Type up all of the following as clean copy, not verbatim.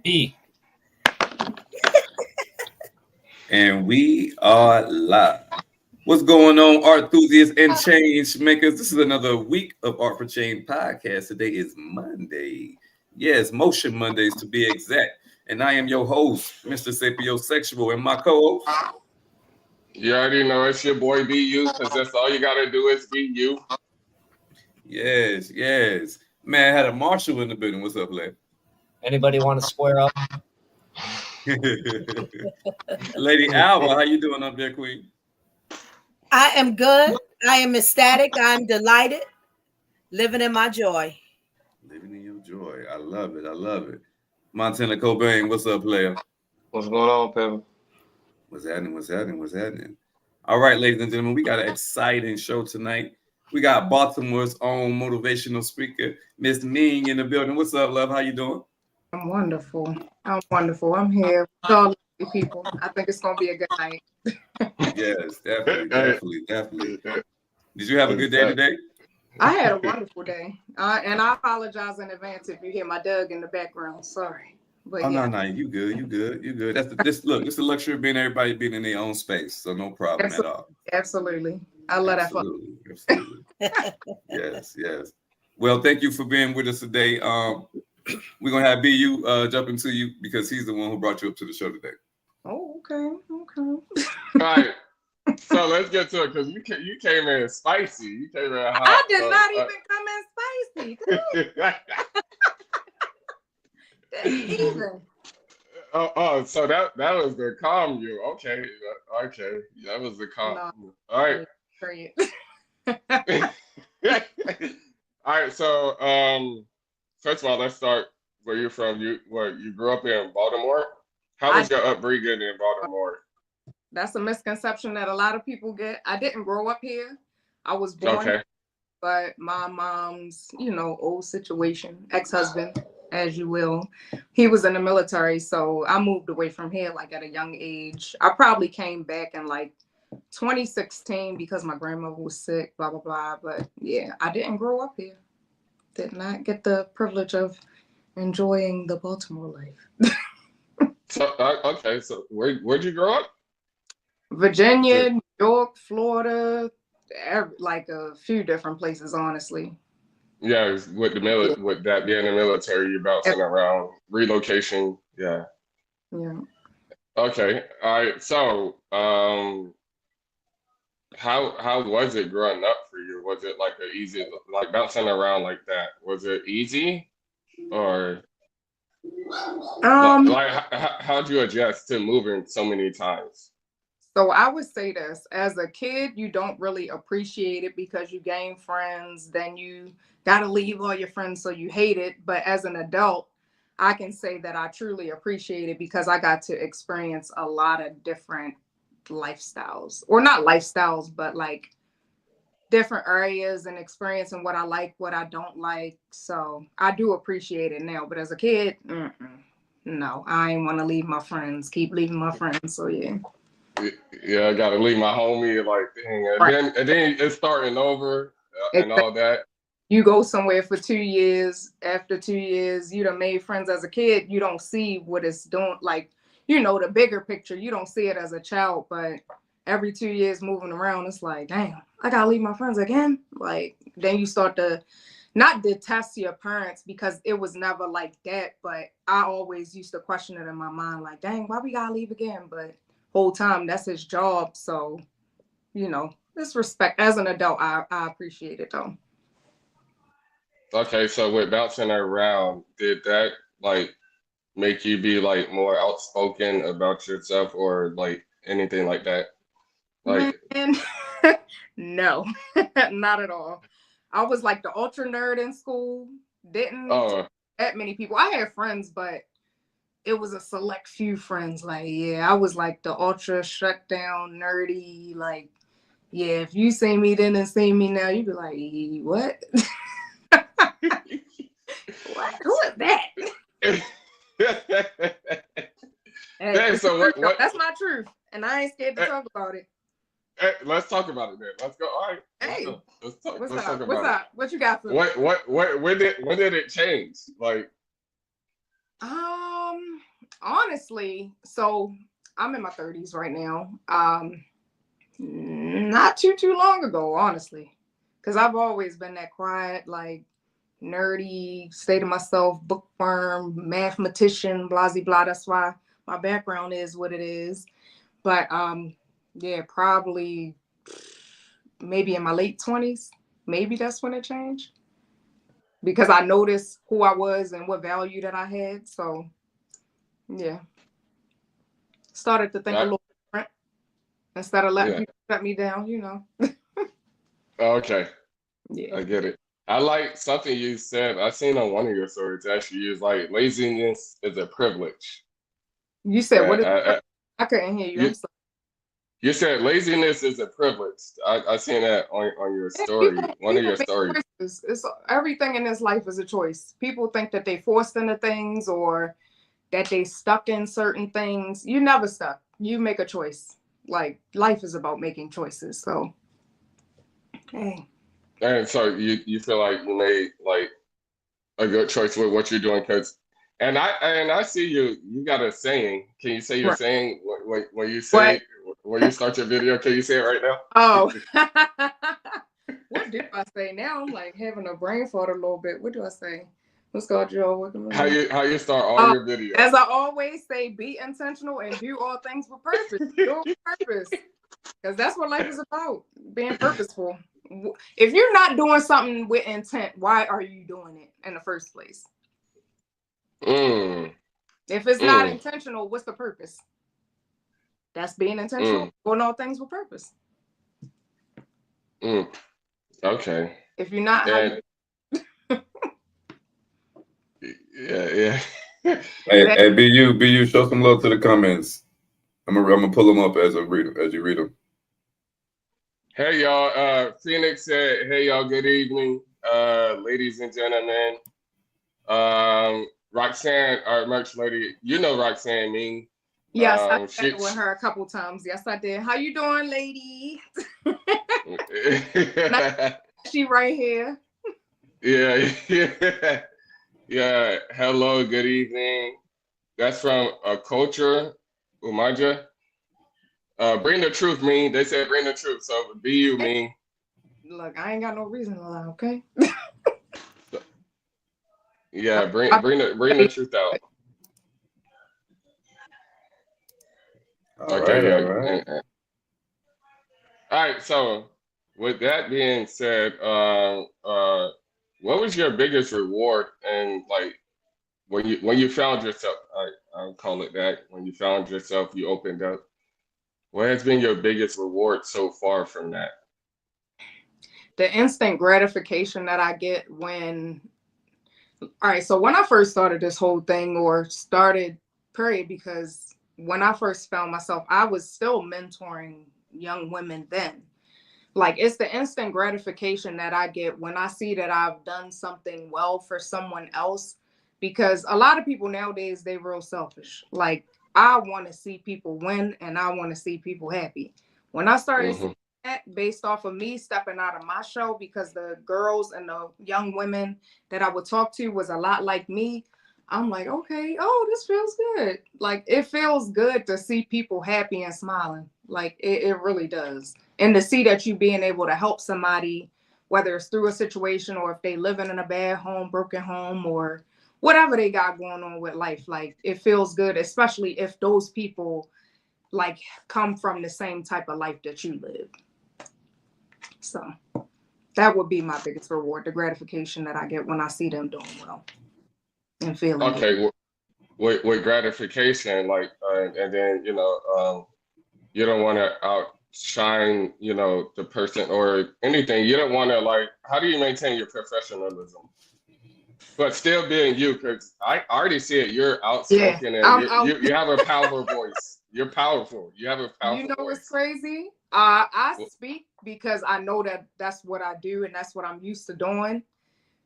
E. And we are live. What's going on, art enthusiasts and change makers? This is another week of Art for Change podcast. Today is Monday. Yes, Motion Mondays to be exact. And I am your host, Mr. Sapiosexual, and my co-host. You already know it's your boy Be You, because that's all you gotta do is be you. Yes. Man, I had a Marshall in the building. What's up, Lay? Anybody want to square up? Lady Alba, how you doing up there, Queen? I am good. I am ecstatic. I'm delighted. Living in my joy. Living in your joy. I love it. Montana Cobain, what's up, player? What's going on, Pepper? What's happening? All right, ladies and gentlemen, we got an exciting show tonight. We got Baltimore's own motivational speaker, Miss Ming, in the building. What's up, love? How you doing? I'm wonderful. I'm here with all the people. I think it's gonna be a good night. Yes, definitely. Did you have a good day today? I had a wonderful day, and I apologize in advance if you hear my dog in the background. Sorry, but no, you good. That's this the luxury of everybody being in their own space, so no problem at all. Absolutely, I love that. Absolutely. Yes. Well, thank you for being with us today. We're gonna have BU jump into you because he's the one who brought you up to the show today. Oh, okay. All right. So let's get to it because you came in spicy. You came in hot. I did not even come in spicy. Even. So that was the calm you. Okay. That was the calm. No. All right. Great. All right. So first of all, let's start where you're from. You grew up in Baltimore. How was your upbringing in Baltimore? That's a misconception that a lot of people get. I didn't grow up here. I was born here, but my mom's, old situation, ex-husband, as you will, he was in the military. So I moved away from here like at a young age. I probably came back in like 2016 because my grandmother was sick, blah, blah, blah. But yeah, I didn't grow up here. Did not get the privilege of enjoying the Baltimore life. So where'd you grow up? Virginia, New York, Florida, like a few different places, honestly. Yeah, with that being the military, you're bouncing around, relocation. Yeah. Yeah. Okay. All right. So, how was it growing up for you? Was it like like bouncing around like that? Was it easy, or how'd you adjust to moving so many times? So I would say this, as a kid, you don't really appreciate it because you gain friends, then you got to leave all your friends, so you hate it. But as an adult, I can say that I truly appreciate it because I got to experience a lot of different lifestyles, or not lifestyles, but like different areas and experiencing what I like, what I don't like. So I do appreciate it now. But as a kid, no, I ain't want to leave my friends, keep leaving my friends. So yeah. Yeah, I gotta leave my homie, like, dang, and then it's starting over and all that. You go somewhere for 2 years. After 2 years, you done made friends as a kid. You don't see what it's doing, like, the bigger picture. You don't see it as a child, but every 2 years moving around, it's like, damn, I gotta leave my friends again. Like, then you start to not detest your parents because it was never like that, but I always used to question it in my mind, like, dang, why we gotta leave again? But whole time that's his job, so this respect. As an adult, I appreciate it though. Okay, so with bouncing around, did that like make you be like more outspoken about yourself or like anything like that? Like, no, not at all. I was like the ultra nerd in school. Didn't that many people. I had friends, but it was a select few friends. Like, yeah, I was like the ultra shut down, nerdy. Like, yeah, if you see me then and see me now, you'd be like, what? What? Who is that? Hey, so what? That's my truth, and I ain't scared to talk about it. Hey, let's talk about it then. Let's go. All right. Let's talk what's about up? it. What you got for me? When did it change? Like, Honestly, so I'm in my 30s right now. Not too long ago, honestly, because I've always been that quiet, like nerdy, stay to myself, bookworm, mathematician, blah blah blah. That's why my background is what it is. But yeah, probably maybe in my late 20s, maybe that's when it changed. Because I noticed who I was and what value that I had. So yeah, started to think a That, little different instead of letting yeah. people shut me down, you know. Okay. Yeah. I get it. I like something you said. I seen on one of your stories actually. You was like, laziness is a privilege. You said what is Uh, I couldn't hear you. you I'm sorry. you said laziness is a privilege. I seen that on your Yeah, story, one of people your make stories. choices. It's everything in this life is a choice. People think that they forced into things or that they stuck in certain things. You never stuck. You make a choice. Like life is about making choices. So hey. And so you feel like you made like a good choice with what you're doing, because and I see you got a saying. Can you say your Right. saying when you What? say when you start your video? Can you say it right now? Oh. What do I say now? I'm like having a brain fart a little bit. What do I say? What's called Joe? How you start all your videos? As I always say, be intentional and do all things with purpose. Do it with purpose. Because that's what life is about, being purposeful. If you're not doing something with intent, why are you doing it in the first place? Mm, If it's not mm, intentional, what's the purpose? That's being intentional, mm, doing all things with purpose. mm. Okay. If you're not, how And you yeah, yeah. Hey, BU, show some love to the comments. I'm gonna pull them up as you read them. Hey y'all, Phoenix said, hey y'all, good evening, ladies and gentlemen. Roxanne, our merch lady, you know Roxanne Ming. Yes, I She met with her a couple times. Yes, I did. How you doing, lady? She right here. yeah, yeah, yeah. Hello, good evening. That's from Culture Umaja. Bring the truth, Ming. They said bring the truth, so be you, Ming. Look, I ain't got no reason to lie, okay? Yeah, bring the truth out. All Okay, right, all yeah. right. All right. So, with that being said, what was your biggest reward and like when you found yourself? I'll call it that. When you found yourself, you opened up. What has been your biggest reward so far from that? The instant gratification that I get when, all right, so when I first started this whole thing or started, period, because when I first found myself, I was still mentoring young women then. Like it's the instant gratification that I get when I see that I've done something well for someone else. Because a lot of people nowadays, they real selfish. Like I want to see people win and I want to see people happy. When I started seeing Hmm. that based off of me stepping out of my show, because the girls and the young women that I would talk to was a lot like me, I'm like, okay, oh, this feels good. Like it feels good to see people happy and smiling. Like it really does. And to see that you being able to help somebody, whether it's through a situation or if they living in a bad home, broken home, or whatever they got going on with life, like it feels good, especially if those people like come from the same type of life that you live. So that would be my biggest reward, the gratification that I get when I see them doing well and feeling good. Okay, with gratification, like, and then you don't want to outshine, the person or anything. You don't want to like. How do you maintain your professionalism? But still being you, because I already see it. You're Yeah, outspoken and you have a powerful voice. You're powerful. You have a you powerful know what's voice. crazy? I Well, speak because I know that that's what I do and that's what I'm used to doing.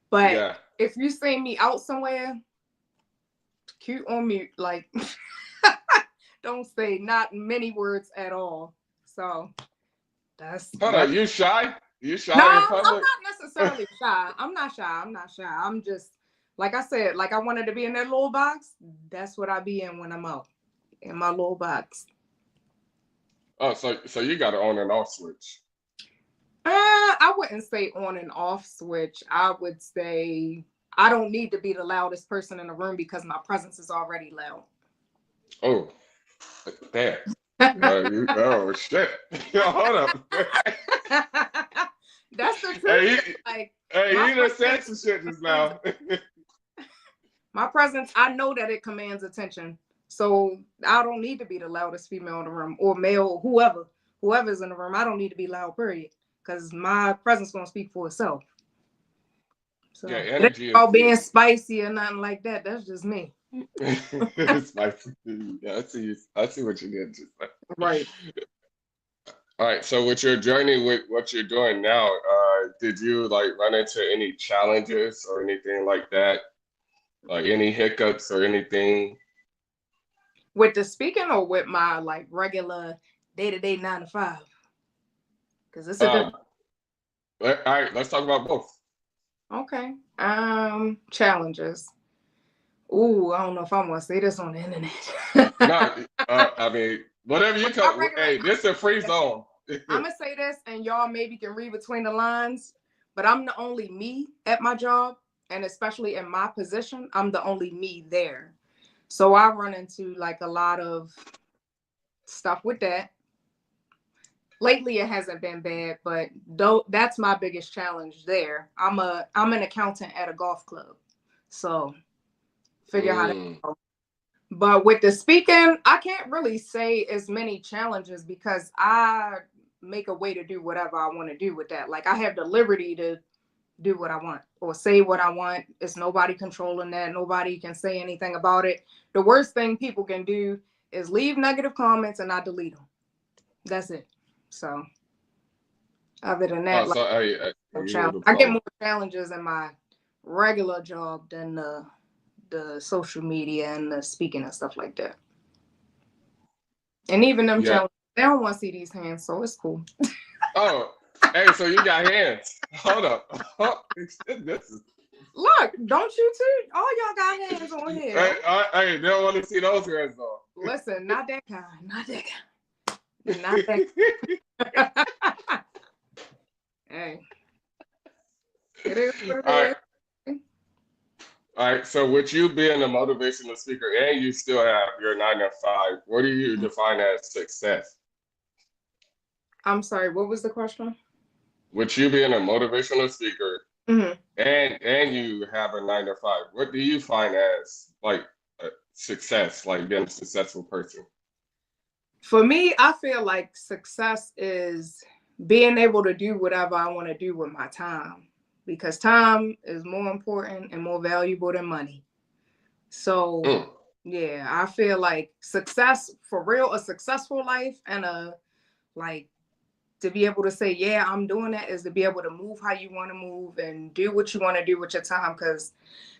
But yeah. if you see me out somewhere, cute on mute, like don't say not many words at all. So that's Hold that. on. You shy? You No, shy in I'm public? not necessarily shy. I'm not shy. I'm just like I said, like I wanted to be in that little box. That's what I be in when I'm out in my little box. Oh, so you got an on and off switch. I wouldn't say on and off switch. I would say I don't need to be the loudest person in the room because my presence is already loud. Oh, damn. Oh shit. Yo, hold up. That's the truth. Hey, Like, you just said some shit just now. my presence, I know that it commands attention. So I don't need to be the loudest female in the room or male, or whoever's in the room. I don't need to be loud, period. Because my presence gonna speak for itself. So Yeah, it energy ain't about being is spicy or nothing like that. That's just me. spicy. Yeah, I see what you did just there. Right. All right, so with your journey with what you're doing now, did you like run into any challenges or anything like that? Like any hiccups or anything? With the speaking or with my like regular day-to-day 9 to 5? Because it's a different. All right, let's talk about both. Okay. Challenges. Ooh, I don't know if I want to say this on the internet. No, I mean, whatever you come. Hey, this is a free zone. I'm gonna say this, and y'all maybe can read between the lines, but I'm the only me at my job, and especially in my position, I'm the only me there. So I run into like a lot of stuff with that. Lately, it hasn't been bad, but though that's my biggest challenge there. I'm an accountant at a golf club, so figure how to go. But with the speaking, I can't really say as many challenges because I make a way to do whatever I want to do with that. Like I have the liberty to do what I want or say what I want. It's nobody controlling that. Nobody can say anything about it. The worst thing people can do is leave negative comments and I delete them. That's it. So other than that, So I get more challenges in my regular job than the social media and the speaking and stuff like that. And even them challenges, they don't want to see these hands, so it's cool. Oh, hey, so you got hands. Hold up. Look, don't you too? All y'all got hands on here. Hey, they don't want to see those hands though. Listen, not that kind. Not that kind. Not that. Hey. It is what it is. All right, so with you being a motivational speaker and you still have your 9 to 5, what do you define as success? I'm sorry, what was the question? With you being a motivational speaker Mm-hmm. and you have a 9 to 5, what do you find as like a success, like being a successful person? For me, I feel like success is being able to do whatever I want to do with my time. Because time is more important and more valuable than money. So, yeah, I feel like success, for real, a successful life and to be able to say, yeah, I'm doing that is to be able to move how you want to move and do what you want to do with your time. Because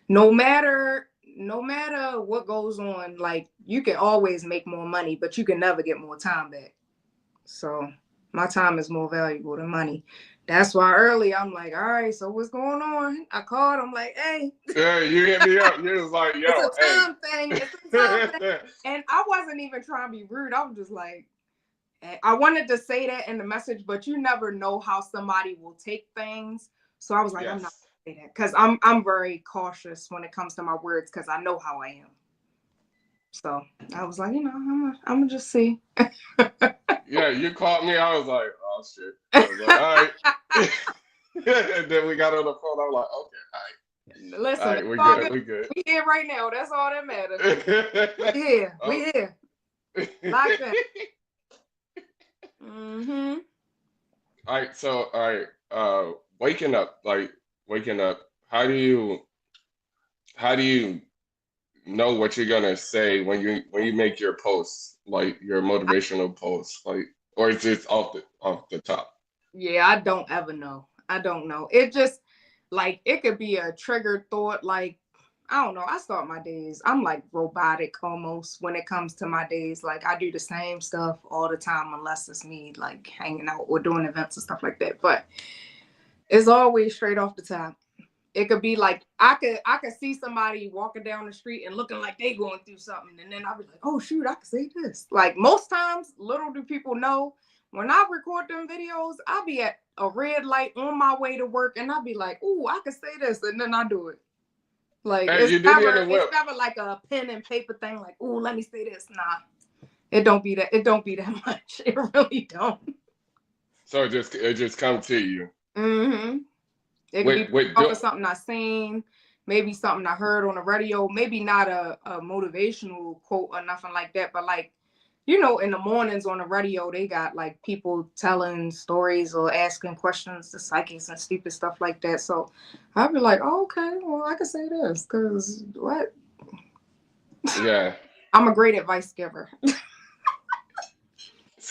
no matter what goes on, like you can always make more money, but you can never get more time back. So my time is more valuable than money. That's why early I'm like, all right, so what's going on? I called. I'm like, hey. Yeah, you hit me up. You was like, yo, it's a time thing. It's a time thing. And I wasn't even trying to be rude. I was just like, I wanted to say that in the message, but you never know how somebody will take things. So I was like, I'm not gonna say that because I'm very cautious when it comes to my words because I know how I am. So I was like, I'm gonna just see. Yeah, you called me. I was like, oh shit. I was like, all right. And then we got on the phone. I'm like, okay, all right. Listen, all right, we good. We here right now. That's all that matters. We here. We here. Locked in. Mm-hmm. All right. Waking up. How do you know what you're gonna say when you make your posts, like your motivational posts, like, or is it off the top? Yeah, I don't ever know. I don't know. It just like it could be a triggered thought. Like I don't know. I start my days. I'm like robotic almost when it comes to my days. Like I do the same stuff all the time unless it's me like hanging out or doing events and stuff like that. But it's always straight off the top. It could be like I could see somebody walking down the street and looking like they going through something, and then I'll be like, oh shoot, I could say this. Like most times, little do people know, when I record them videos, I'll be at a red light on my way to work, and I'll be like, ooh, I could say this, and then I do it. Like Hey, you do be in the whip. it's never like a pen and paper thing. Like, ooh, let me say this. Nah, it don't be that. It don't be that much. It really don't. So it just comes to you. Mm-hmm. It could be off of something I seen, maybe something I heard on the radio, maybe not a motivational quote or nothing like that, but like, you know, in the mornings on the radio, they got like people telling stories or asking questions to psychics and stupid stuff like that. So I'd be like, oh, okay, well, I can say this because what? Yeah. I'm a great advice giver.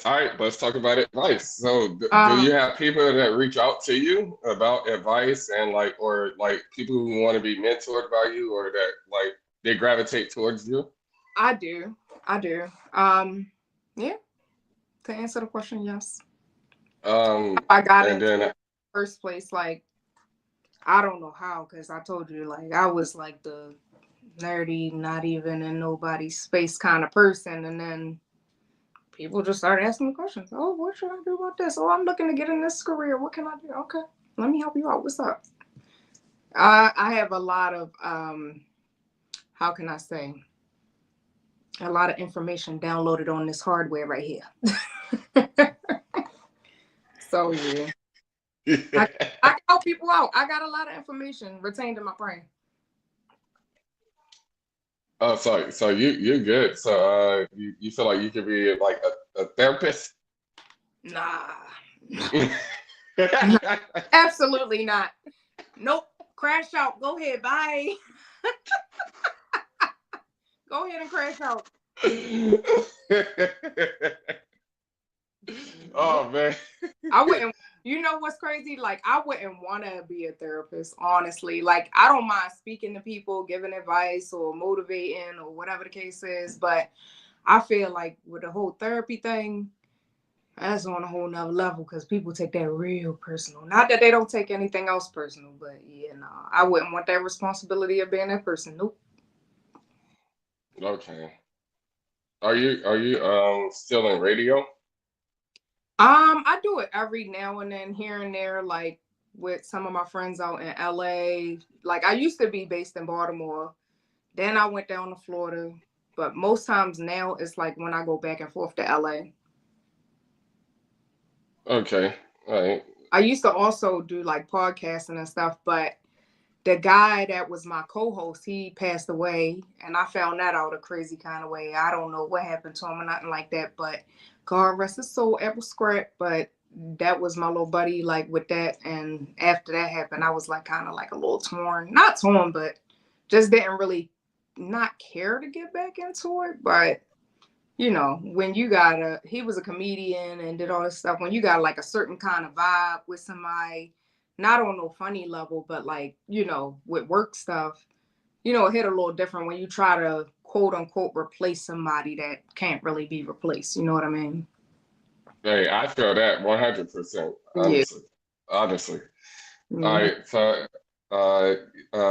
All right, let's talk about advice. So, do you have people that reach out to you about advice and like, or like people who want to be mentored by you, or that like they gravitate towards you? I do. Yeah. To answer the question, yes. I got into it in the first place, like I don't know how, because I told you, like I was like the nerdy, not even in nobody's space kind of person, and then people just started asking me questions. Oh, what should I do about this? Oh, I'm looking to get in this career. What can I do? Okay, let me help you out. What's up? I have a lot of, how can I say, a lot of information downloaded on this hardware right here. So, yeah. I can help people out. I got a lot of information retained in my brain. Oh, so you're good. So you feel like you could be like a therapist? Nah. Absolutely not. Nope. Crash out. Go ahead. Bye. Go ahead and crash out. Oh man. I wouldn't. You know what's crazy? Like I wouldn't want to be a therapist, honestly. Like I don't mind speaking to people, giving advice or motivating or whatever the case is, but I feel like with the whole therapy thing, that's on a whole nother level because people take that real personal. Not that they don't take anything else personal, but yeah, no, I wouldn't want that responsibility of being that person. Nope. Okay. Are you still in radio? I do it every now and then, here and there, like with some of my friends out in LA. Like I used to be based in Baltimore, then I went down to Florida, but most times now it's like when I go back and forth to LA. Okay. All right. I used to also do like podcasting and stuff, but the guy that was my co-host, he passed away, and I found that out a crazy kind of way. I don't know what happened to him or nothing like that, but God rest his soul, ever scrap. But that was my little buddy, like with that. And after that happened, I was like kind of like a little torn, not torn, but just didn't really not care to get back into it. But you know, when you got he was a comedian and did all this stuff. When you got like a certain kind of vibe with somebody, not on no funny level, but like, you know, with work stuff, you know, it hit a little different when you try to quote unquote replace somebody that can't really be replaced. You know what I mean? Hey, I feel that 100%. Yeah. Honestly. Mm-hmm. All right. So,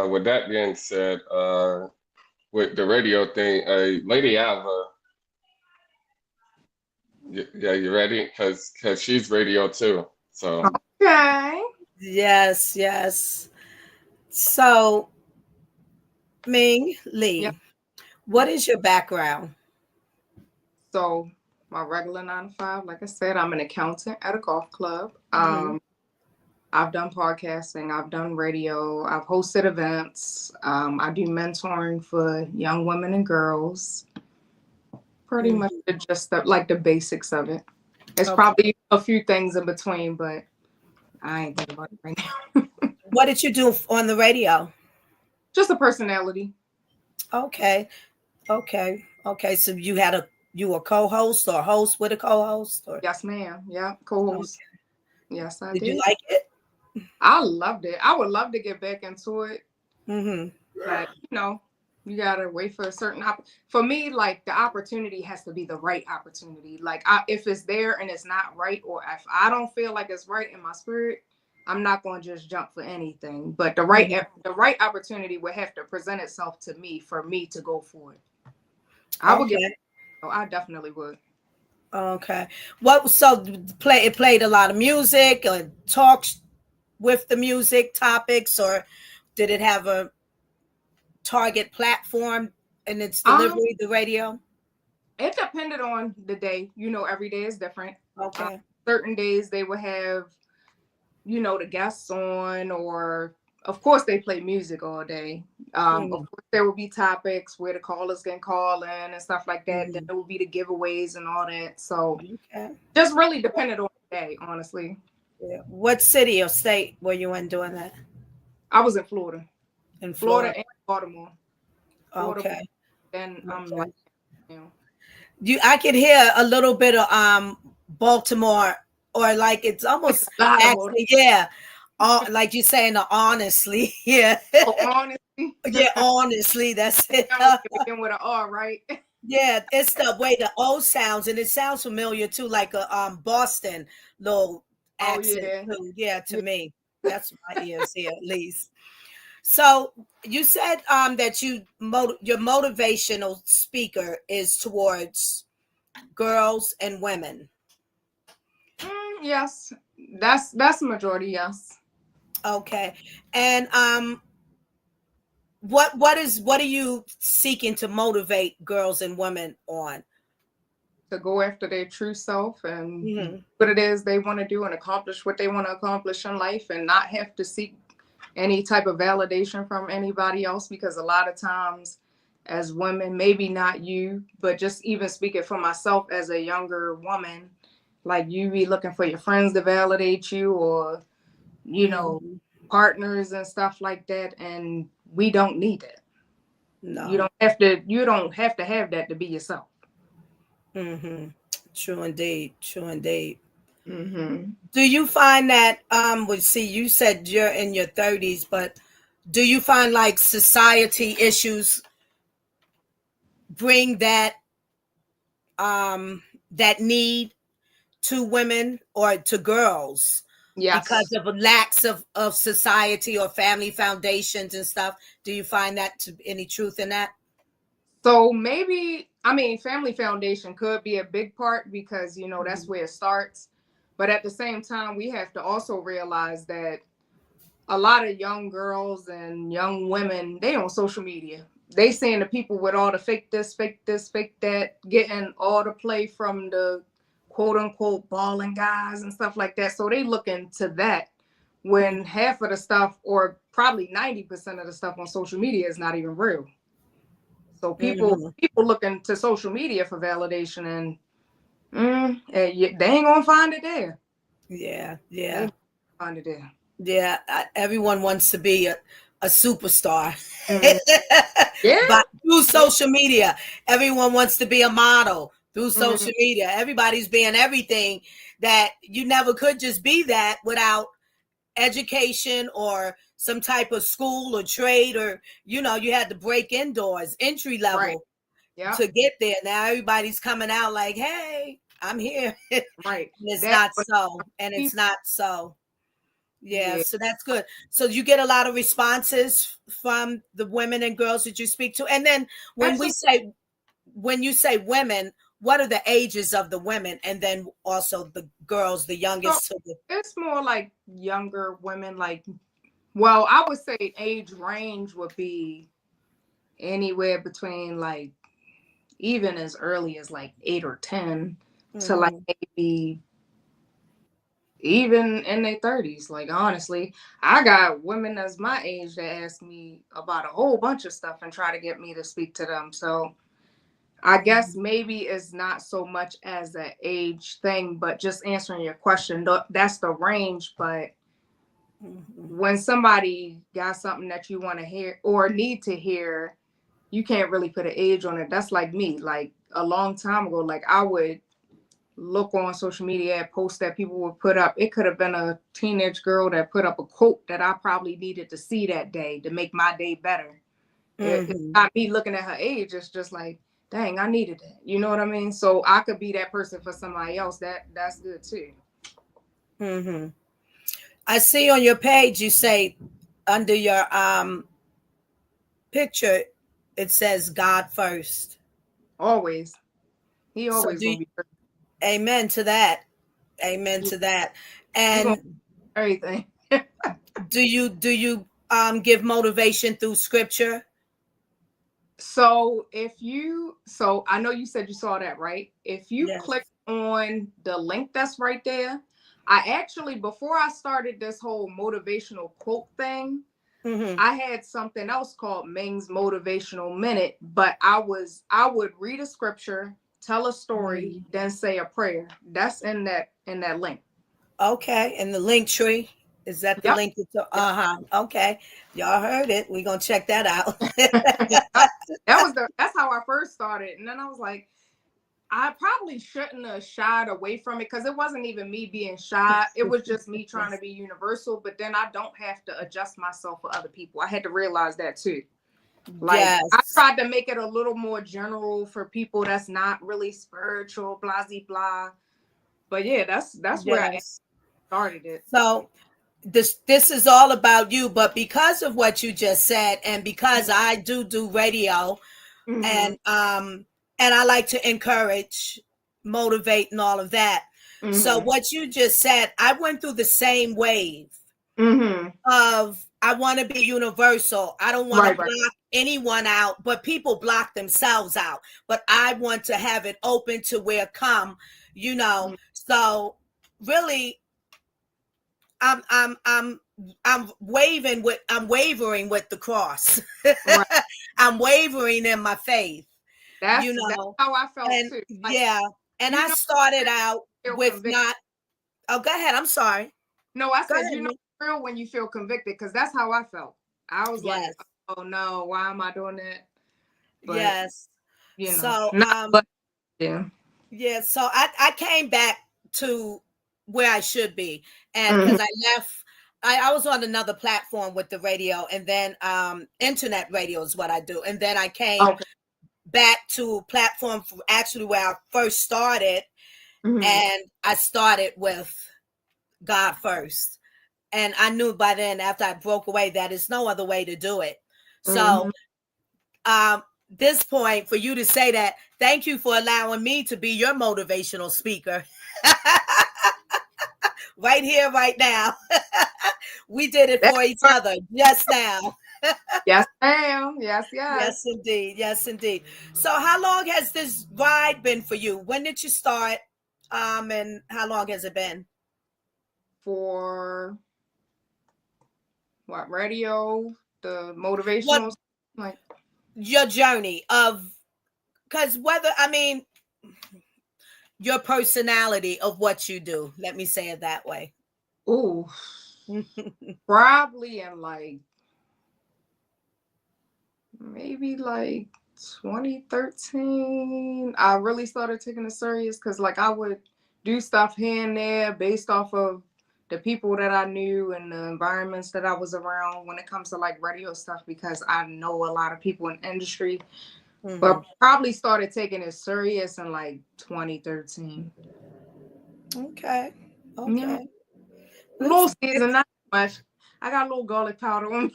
with that being said, with the radio thing, Lady Ava, yeah, you ready? Because she's radio too. So. Okay. Yes. So, Ming Lee, Yep. What is your background? So my regular 9 to 5, like I said, I'm an accountant at a golf club. I've done podcasting, I've done radio, I've hosted events. I do mentoring for young women and girls. Pretty much just like the basics of it. It's probably a few things in between, but I ain't thinking about it right now. What did you do on the radio? Just a personality. Okay. So you were co-host or host with a co-host? Or? Yes, ma'am. Yeah, co-host. Okay. Yes, I did. Did you like it? I loved it. I would love to get back into it. Mm-hmm. But you know, you gotta wait for a certain for me, like the opportunity has to be the right opportunity. Like if it's there and it's not right, or if I don't feel like it's right in my spirit, I'm not going to just jump for anything. But the right opportunity would have to present itself to me for me to go for it. I would get. Oh, I definitely would. Okay. What? So it played a lot of music or talks with the music topics, or did it have a target platform in its delivery? The radio. It depended on the day. Every day is different. Okay. Certain days they would have, the guests on, or of course they play music all day. Of course there will be topics where the callers can call in and stuff like that. Then there will be the giveaways and all that. So just really depended on the day, honestly. Yeah. What city or state were you in doing that? I was in Florida. In Florida and Baltimore. Okay. Then I'm like, I could hear a little bit of Baltimore, or like it's almost actually, like you're saying, honestly, yeah. Oh, honestly, yeah, honestly, that's it. Begin with an R, right? Yeah, it's the way the O sounds, and it sounds familiar too, like a Boston little accent. Yeah, to me, that's my ears here at least. So you said that your motivational speaker is towards girls and women. Yes, that's the majority. Yes. Okay, and what are you seeking to motivate girls and women on? To go after their true self and what it is they want to do and accomplish what they want to accomplish in life, and not have to seek any type of validation from anybody else. Because a lot of times as women, maybe not you, but just even speaking for myself as a younger woman, like you be looking for your friends to validate you, or partners and stuff like that, and we don't need it. No, you don't have to have that to be yourself. True indeed. Do you find that you said you're in your 30s, but do you find like society issues bring that that need to women or to girls? Yes. Because of lacks of society or family foundations and stuff? Do you find that to any truth in that? So maybe, family foundation could be a big part, because, that's where it starts. But at the same time, we have to also realize that a lot of young girls and young women, they on social media. They seeing the people with all the fake this, fake that, getting all the play from the quote unquote balling guys and stuff like that. So they look into that, when half of the stuff, or probably 90% of the stuff on social media, is not even real. So people looking to social media for validation, and they ain't gonna find it there. Yeah. Find it there. Yeah, everyone wants to be a superstar. Yeah. But through social media, everyone wants to be a model through social media. Everybody's being everything that you never could just be that without education or some type of school or trade, or you had to break indoors, entry level to get there. Now everybody's coming out like, hey, I'm here. Right. And it's not so. Yeah, so that's good. So you get a lot of responses from the women and girls that you speak to. And then when you say women, what are the ages of the women? And then also the girls, the youngest. So it's more like younger women. Like, well, I would say age range would be anywhere between like even as early as like 8 or 10 to like maybe even in their 30s. Like, honestly, I got women that's my age that ask me about a whole bunch of stuff and try to get me to speak to them. So I guess maybe it's not so much as an age thing, but just answering your question, that's the range. But when somebody got something that you want to hear or need to hear, you can't really put an age on it. That's like me. Like a long time ago, like I would look on social media at posts that people would put up. It could have been a teenage girl that put up a quote that I probably needed to see that day to make my day better. It's not me looking at her age. It's just like, dang, I needed that. You know what I mean? So I could be that person for somebody else. That's good too. I see on your page you say under your picture it says God first. Always. He So always gonna be first. amen to that. Amen to that. He gonna And everything. do you give motivation through scripture? So I know you said you saw that, right? If you Yes. click on the link that's right there, I actually, before I started this whole motivational quote thing, I had something else called Ming's Motivational Minute, but I would read a scripture, tell a story, then say a prayer. That's in that link. Okay, and the link tree, is that the Yep. link? Okay, y'all heard it. We're gonna check that out. That's how I first started, and then I was like, I probably shouldn't have shied away from it because it wasn't even me being shy. It was just me trying to be universal. But then I don't have to adjust myself for other people. I had to realize that too. Like Yes. I tried to make it a little more general for people that's not really spiritual, blah blah blah. But yeah, that's where I started it. So this is all about you, but because of what you just said, and because I do radio, and I like to encourage, motivate, and all of that. So what you just said, I went through the same wave of I want to be universal. I don't want to block anyone out, but people block themselves out. But I want to have it open to where come, So really, I'm wavering with the cross. Right. I'm wavering in my faith. That's how I felt too. Like, yeah. And I started out with convicted. Not. Oh, go ahead. I'm sorry. No, I said real when you feel convicted, because that's how I felt. I was like, oh no, why am I doing that? But, yes. So yeah. So I came back to where I should be, and because I left. I was on another platform with the radio, and then internet radio is what I do. And then I came back to a platform from actually where I first started, and I started with God first. And I knew by then, after I broke away, that there's no other way to do it. So this point, for you to say that, thank you for allowing me to be your motivational speaker. Right here, right now. We did it for each other just now. Yes, ma'am. Yes. Yes, indeed. Yes, indeed. So how long has this ride been for you? When did you start? And how long has it been? For what, radio, the motivational, like your journey of, because your personality of what you do. Let me say it that way. Ooh. Probably in maybe 2013, I really started taking it serious, because I would do stuff here and there based off of the people that I knew and the environments that I was around when it comes to radio stuff, because I know a lot of people in the industry. But probably started taking it serious in 2013. Okay. Yeah. Little season, not much. I got a little garlic powder on me.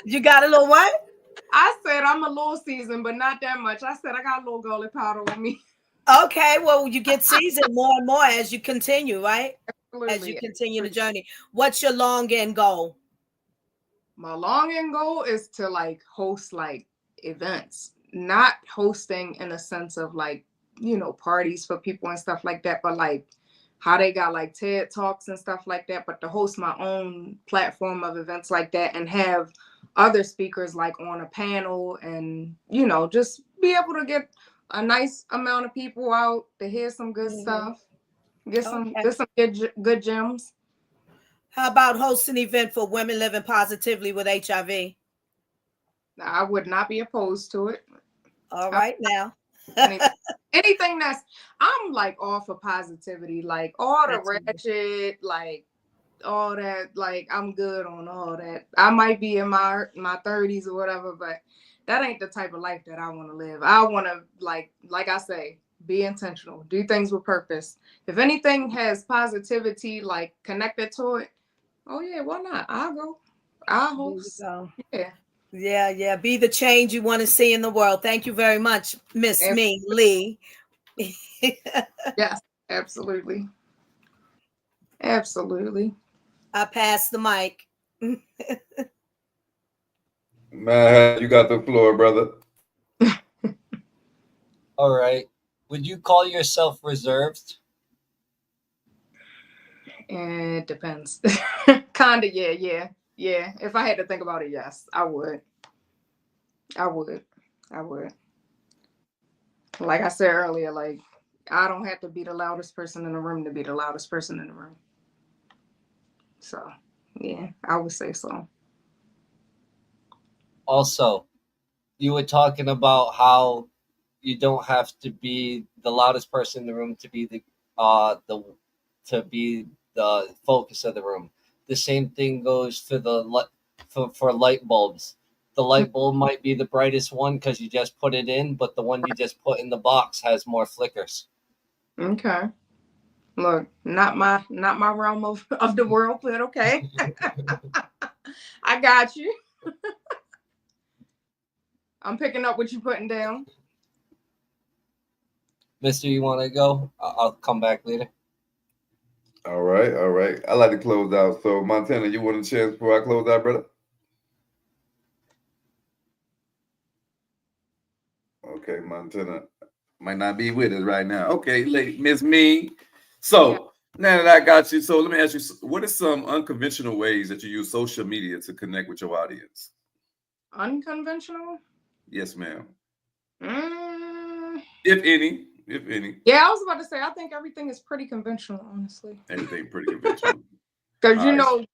You got a little what? I said I'm a little seasoned, but not that much. I said I got a little garlic powder on me. Okay, well, you get seasoned more and more as you continue, right? Absolutely. As you continue the journey. What's your long end goal? My long end goal is to host events, not hosting in a sense of parties for people and stuff like that, but how they got TED Talks and stuff like that, but to host my own platform of events like that and have other speakers on a panel, and just be able to get a nice amount of people out to hear some good stuff, get some good gems. How about hosting an event for women living positively with HIV? I would not be opposed to it. All right, now. Anything that's, I'm all for positivity, all the ratchet, all that, I'm good on all that. I might be in my 30s or whatever, but that ain't the type of life that I want to live. I want to, like I say, be intentional, do things with purpose. If anything has positivity connected to it, Oh yeah, why not? I'll go. I'll There you host. go. Yeah. Yeah. Be the change you want to see in the world. Thank you very much, Miss Ming Lee. Yes, absolutely. Absolutely. I pass the mic. Man, you got the floor, brother. All right. Would you call yourself reserved? It depends. Kinda, yeah. If I had to think about it, yes, I would. I would. I would. Like I said earlier, like I don't have to be the loudest person in the room to be the loudest person in the room. So yeah, I would say so. Also, you were talking about how you don't have to be the loudest person in the room to be the focus of the room. The same thing goes for for light bulbs. The light bulb might be the brightest one because you just put it in, but the one you just put in the box has more flickers. Okay. Look, not my realm of the world, but okay. I got you. I'm picking up what you're putting down. Mister, you want to go? I'll come back later. All right, all right. I like to close out. So, Montana, you want a chance before I close out, brother? Okay, Montana might not be with us right now. Okay, Miss Me. So now that I got you, so let me ask you: what are some unconventional ways that you use social media to connect with your audience? Unconventional? Yes, ma'am. Mm, If any, if any. yeah, I was about to say I think everything is pretty conventional, honestly. Everything pretty conventional. Because All right.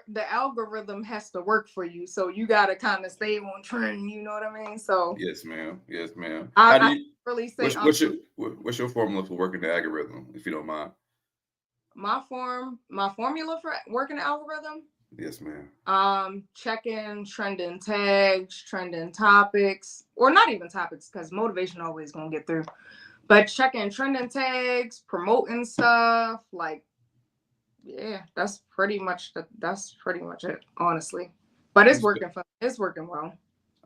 the algorithm has to work for you, so you got to kind of stay on trend. You know what I mean? So Yes, ma'am. Yes, ma'am. How do I you? really say What's your formula for working the algorithm, if you don't mind? my formula for working the algorithm. Yes, ma'am. Checking trending tags, trending topics, or not even topics, because motivation always gonna get through. But checking trending tags, promoting stuff, like yeah, that's pretty much it, honestly. But it's working it's working well.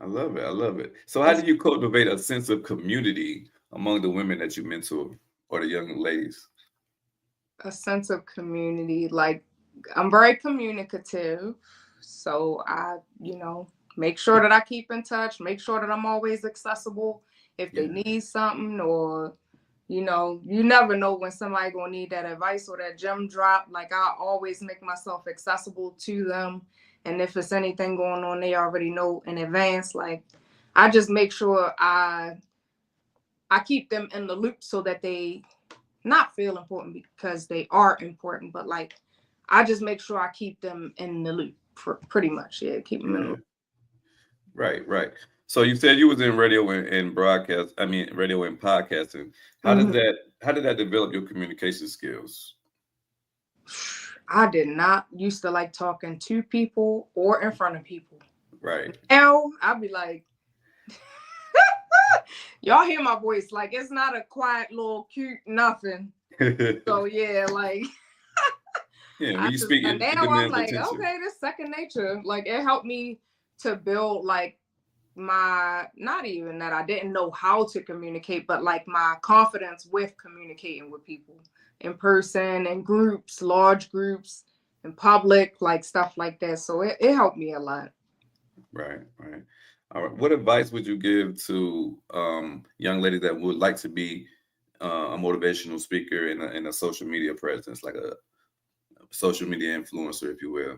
I love it. I love it. So, how do you cultivate a sense of community among the women that you mentor or the young ladies? A sense of community. Like I'm very communicative, so I, make sure that I keep in touch, make sure that I'm always accessible if they Yeah. need something, or you never know when somebody gonna need that advice or that gem drop. Like I always make myself accessible to them, and if it's anything going on, they already know in advance. Like I just make sure I keep them in the loop so that they not feel important, because they are important, but like I just make sure I keep them in the loop for pretty much. Yeah, keep them in the Yeah. loop. Right. Right. So you said you was in radio and broadcast. I mean, radio and podcasting. How did Mhm. that? How did that develop your communication skills? I did not used to like talking to people or in front of people. Right. Now I'd be like, y'all hear my voice? Like it's not a quiet little cute nothing. So yeah, like Yeah. When you speak, and it now I'm demands like, attention. okay, this second nature. Like it helped me to build like my, not even that I didn't know how to communicate, but like my confidence with communicating with people in person, in groups, large groups, in public, like stuff like that. So it helped me a lot. Right. Right. All right. What advice would you give to young ladies that would like to be a motivational speaker and a social media presence, like a social media influencer, if you will?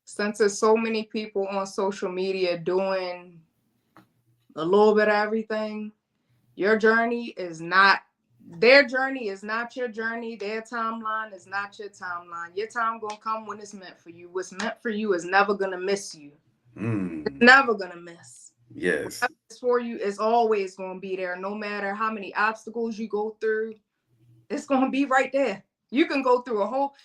Since there's so many people on social media doing a little bit of everything, your journey is not their journey is not your journey. Their timeline is not your timeline. Your time gonna come when it's meant for you. What's meant for you is never gonna miss you. It's never gonna miss. Yes. What's for you is always gonna be there. No matter how many obstacles you go through, it's gonna be right there. You can go through a whole.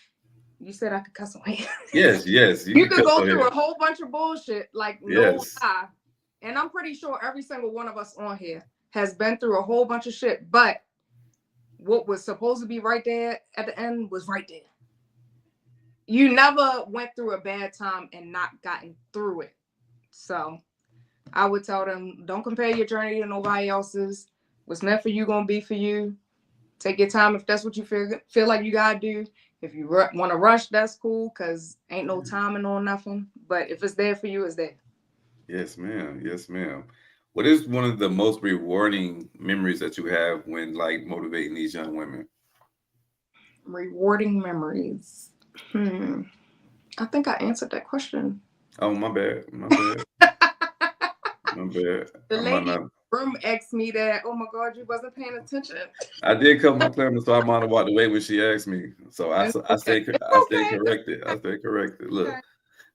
You said I could cuss on here. Yes. Yes. You You can could cuss go on through here. a whole bunch of bullshit, like no Yes. lie. And I'm pretty sure every single one of us on here has been through a whole bunch of shit. But what was supposed to be right there at the end was right there. you never went through a bad time and not gotten through it. So I would tell them, don't compare your journey to nobody else's. What's meant for you gonna be for you. Take your time if that's what you feel like you gotta do. If you want to rush, that's cool, because ain't no timing on nothing. But if it's there for you, it's there. Yes, ma'am. Yes, ma'am. What is one of the most rewarding memories that you have when like motivating these young women? Rewarding memories. I think I answered that question. Oh, my bad. My bad. My bad. The I might lady in not. the room asked me that. Oh my God, you wasn't paying attention. I did cut my camera, so I might have walked away when she asked me. So I It's stayed okay. I stayed corrected. I stayed corrected. Look, Okay.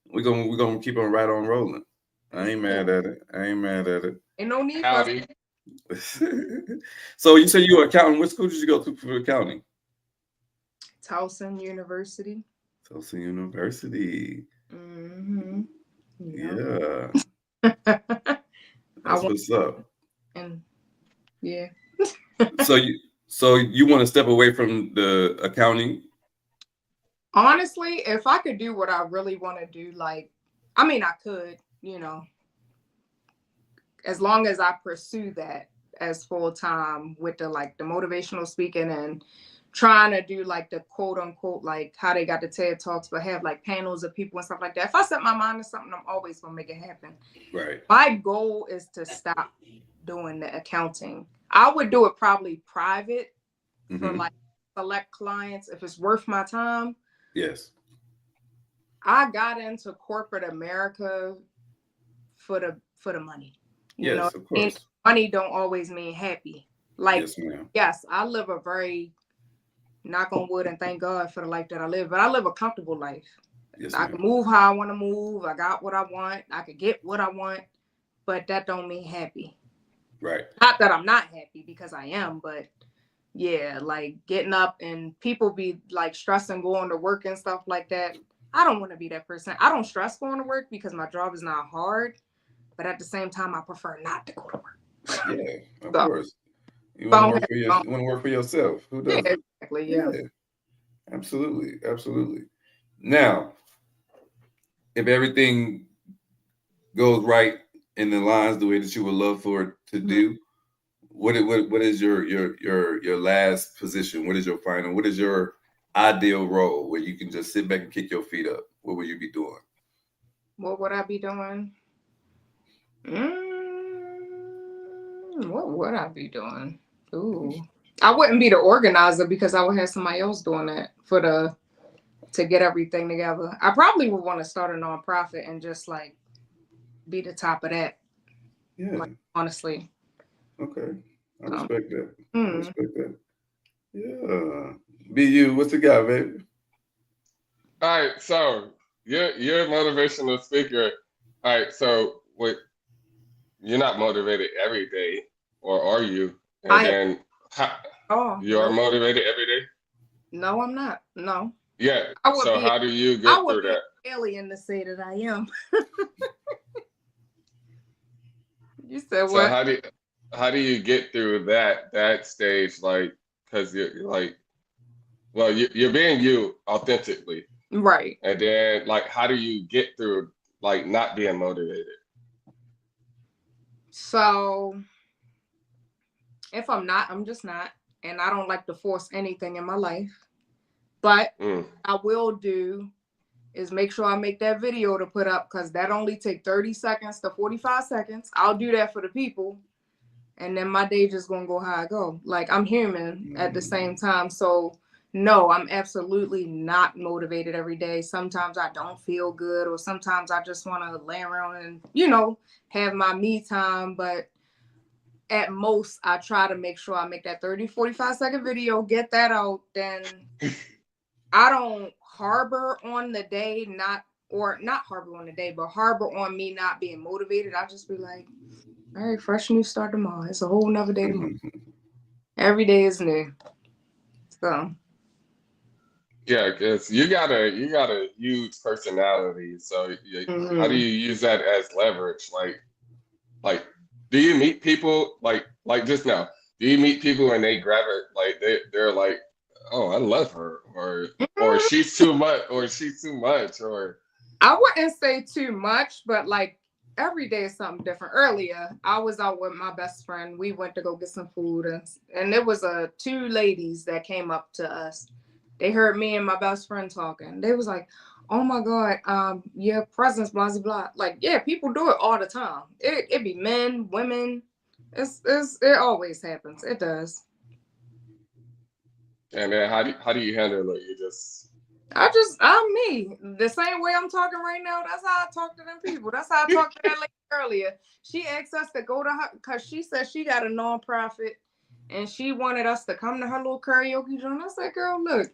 we're gonna keep on right on rolling. I ain't mad at it. I ain't mad at it. Ain't no need Howdy. So you say you were accounting. What school did you go to for accounting? Towson University. Tulsa University. Mm-hmm. Yeah. I That's want, what's up. and yeah. So you want to step away from the accounting? Honestly, if I could do what I really want to do, like, I mean, I could, as long as I pursue that as full time with the motivational speaking and trying to do like the quote unquote, like how they got the TED Talks, but have like panels of people and stuff like that. If I set my mind to something, I'm always gonna make it happen. Right. My goal is to stop doing the accounting. I would do it probably private for like select clients if it's worth my time. Yes. I got into corporate America for the money. Yes, of course. And money don't always mean happy. Like, yes, ma'am. Yes, I live a very, knock on wood and thank God for the life that I live, but I live a comfortable life. Yes, I can move how I want to move. I got what I want. I can get what I want, but that don't mean happy. Right. Not that I'm not happy, because I am, but yeah, like getting up and people be like stressing going to work and stuff like that. I don't want to be that person. I don't stress going to work because my job is not hard, but at the same time, I prefer not to go to work. Yeah, of course. You want to work for yourself. Who doesn't? Yeah, exactly. Yeah. Absolutely. Absolutely. Now, if everything goes right in the lines the way that you would love for it to do, what is your last position? What is your final? What is your ideal role where you can just sit back and kick your feet up? What would you be doing? What would I be doing? What would I be doing? Ooh, I wouldn't be the organizer because I would have somebody else doing that to get everything together. I probably would want to start a nonprofit and just like be the top of that. Yeah. Like, honestly. Okay. I respect that. I Mm. respect that. Yeah. BU, what's the guy, baby? All right, so you're a motivational speaker. All right, so you're not motivated every day, or are you? And you are motivated every day? No, I'm not. No. Yeah. So how do you get through that? Alien to say that I am. You said what? So how do you get through that stage? Like, because you're like, well, you're being you authentically, right? And then like, how do you get through like not being motivated? So if I'm not, I'm just not, and I don't like to force anything in my life. But I will do is make sure I make that video to put up, because that only take 30 seconds to 45 seconds. I'll do that for the people. And then my day just going to go how I go. Like, I'm human at the same time. So no, I'm absolutely not motivated every day. Sometimes I don't feel good, or sometimes I just want to lay around and, have my me time. But at most, I try to make sure I make that 30, 45-second video, get that out. Then I don't harbor on the day, not harbor on the day, but harbor on me not being motivated. I just be like, all right, fresh new start tomorrow. It's a whole nother day tomorrow. Every day is new. So yeah, because you got a huge personality. So how do you use that as leverage? Like, do you meet people like just now? Do you meet people and they grab it like they're like, oh, I love her, or she's too much, or I wouldn't say too much, but like every day is something different. Earlier, I was out with my best friend. We went to go get some food, and there was two ladies that came up to us. They heard me and my best friend talking. They was like, "Oh my God, your presence, blah blah blah." Like, yeah, people do it all the time. It be men, women. It always happens. It does. and then how do you handle it? You just I'm me. The same way I'm talking right now, that's how I talk to them people. That's how I talked to that lady earlier. She asked us to go to her because she said she got a nonprofit and she wanted us to come to her little karaoke joint. I said, girl, look,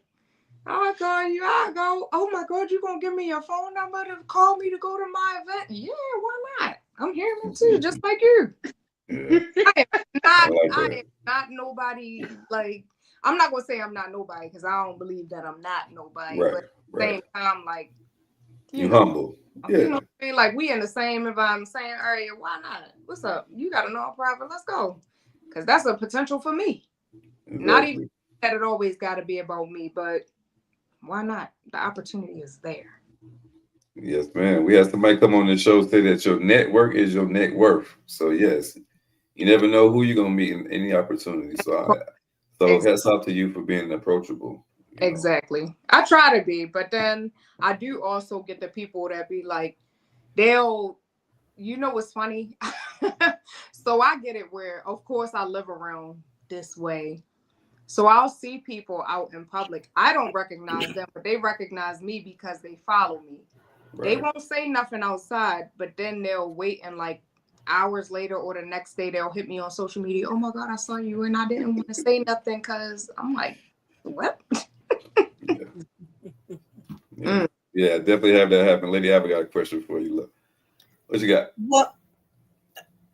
I'll call you. I'll go. Oh my God, you gonna give me your phone number to call me to go to my event? Yeah, why not? I'm human too, just like you. Yeah, I I like am that. not nobody. Like, I'm not gonna say I'm not nobody because I don't believe that I'm not nobody. But Right, at the right. same time, like, You humble. you Yeah, know what I mean? Like, we in the same environment, same area. Why not? What's up? You got a nonprofit? Let's go. Because that's a potential for me. Not even exactly. that it always got to be about me, but why not? The opportunity is there. Yes, man. We had somebody come on the show say that your network is your net worth. So yes, you never know who you're gonna meet in any opportunity. So Ex- hats off to you for being approachable. You know. exactly. I try to be, but then I do also get the people that be like, they'll, you know what's funny? So I get it where, of course, I live around this way. So I'll see people out in public. I don't recognize them, but they recognize me because they follow me. They Right. won't say nothing outside, but then they'll wait and like hours later or the next day they'll hit me on social media. Oh my God, I saw you and I didn't want to say nothing because I'm like, what? Yeah. Yeah. Yeah. Definitely have that happen. Lady, I've got a question for you. Look, what you got? Well,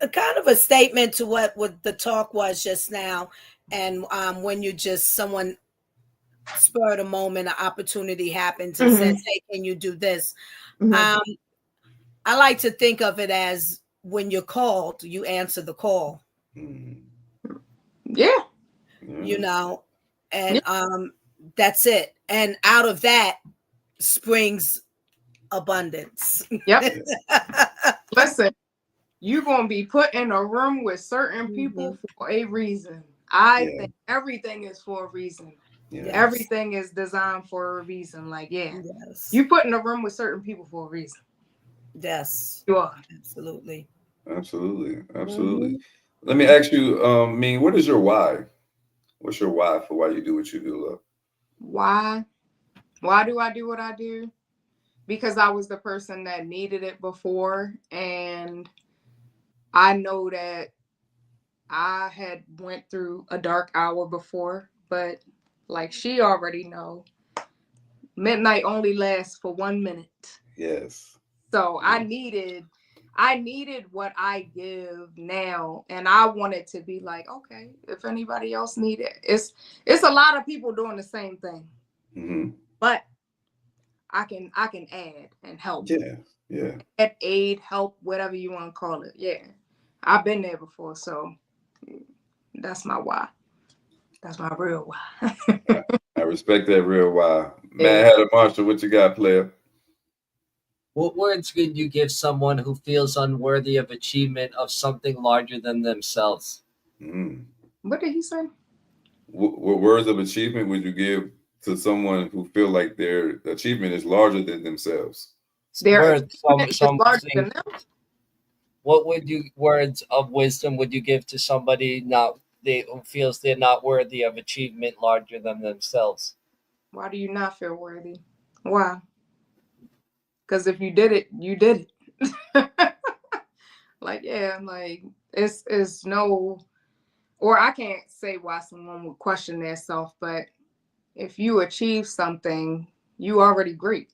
a kind of a statement to what the talk was just now, and when you just someone spurred a moment, an opportunity happens and says, "Hey, can you do this?" Um, I like to think of it as when you're called, you answer the call. Mm, Yeah. You yeah. know, Yeah. and that's it. And out of that springs abundance. Yep. Yeah. Listen, you're going to be put in a room with certain people for a reason. I Yeah. think everything is for a reason. Yeah. Yes. Everything is designed for a reason. Like, yeah, Yes. you put in a room with certain people for a reason. Yes. You are. Absolutely. Absolutely. Absolutely. Let me ask you, Ming, what is your why? What's your why for why you do what you do, love? Why? Why do I do what I do? Because I was the person that needed it before, and I know that I had went through a dark hour before, but like she already know, midnight only lasts for 1 minute. Yes. So Yeah. I needed what I give now, and I wanted to be like, okay, if anybody else need it, it's a lot of people doing the same thing, Mm-hmm. but I can add and help, Yeah. Yeah. aid, help, whatever you want to call it. Yeah, I've been there before, so that's my why. That's my real why. I respect that real why. Yeah. Man, Hatter Marshall, what you got, player? What words could you give someone who feels unworthy of achievement of something larger than themselves? Mm. What did he say? What words of achievement would you give to someone who feel like their achievement is larger than themselves? Their Words, achievement is larger than something. them. What would you words of wisdom would you give to somebody who feels they're not worthy of achievement larger than themselves? Why do you not feel worthy? Why? Because if you did it, you did it. Like, yeah, like it's no, or I can't say why someone would question their self, but if you achieve something, you already great.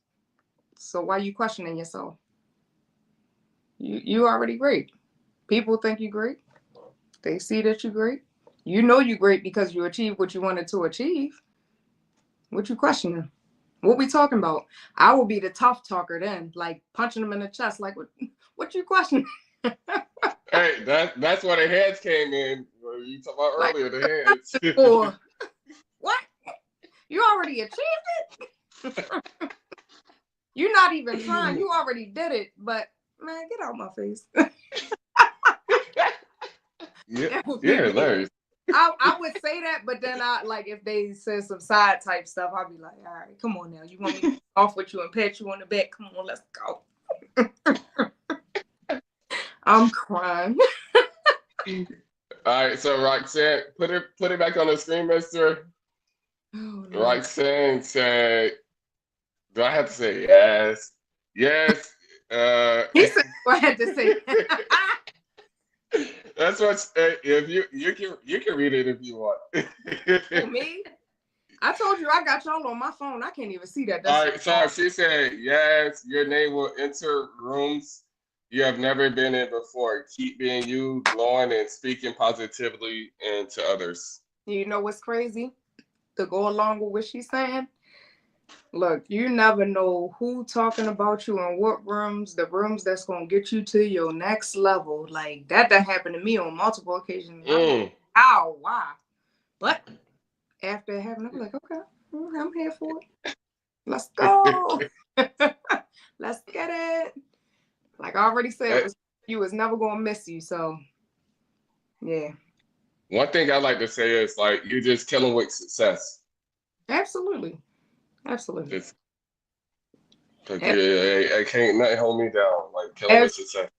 So why you questioning yourself? You already great. People think you great. They see that you great. You know you great because you achieved what you wanted to achieve. What you questioning? What we talking about? I will be the tough talker then, like punching them in the chest, like what you questioning? hey, that's where the heads came in. What you talked about Like earlier, the heads. or what? already achieved it. You're not even trying. You already did it. But man, get out my face. Yeah, That would be yeah, me. hilarious. I would say that, but then like if they said some side type stuff, I'd be like, all right, come on now. You want me to off with you and pat you on the back? Come on, let's go. I'm crying. All right, so Roxanne, put it back on the screen, mister. Oh, no. Roxanne said, do I have to say yes? Yes. He said, I had to say. That's what if you can read it if you want. For me, I told you I got y'all on my phone. I can't even see that. That's All right, so she said yes. Your name will enter rooms you have never been in before. Keep being you, glowing and speaking positively into others. You know what's crazy? To go along with what she's saying. Look, you never know who talking about you in what rooms, the rooms that's gonna get you to your next level. Like that happened to me on multiple occasions. Ow, why? But after it happened, I'm like, okay, I'm here for it. Let's go. Let's get it. Like I already said, you was never gonna miss you. So yeah. One thing I like to say is like you're just killing with success. Absolutely. Absolutely. I can't nothing hold me down. Like killing with success.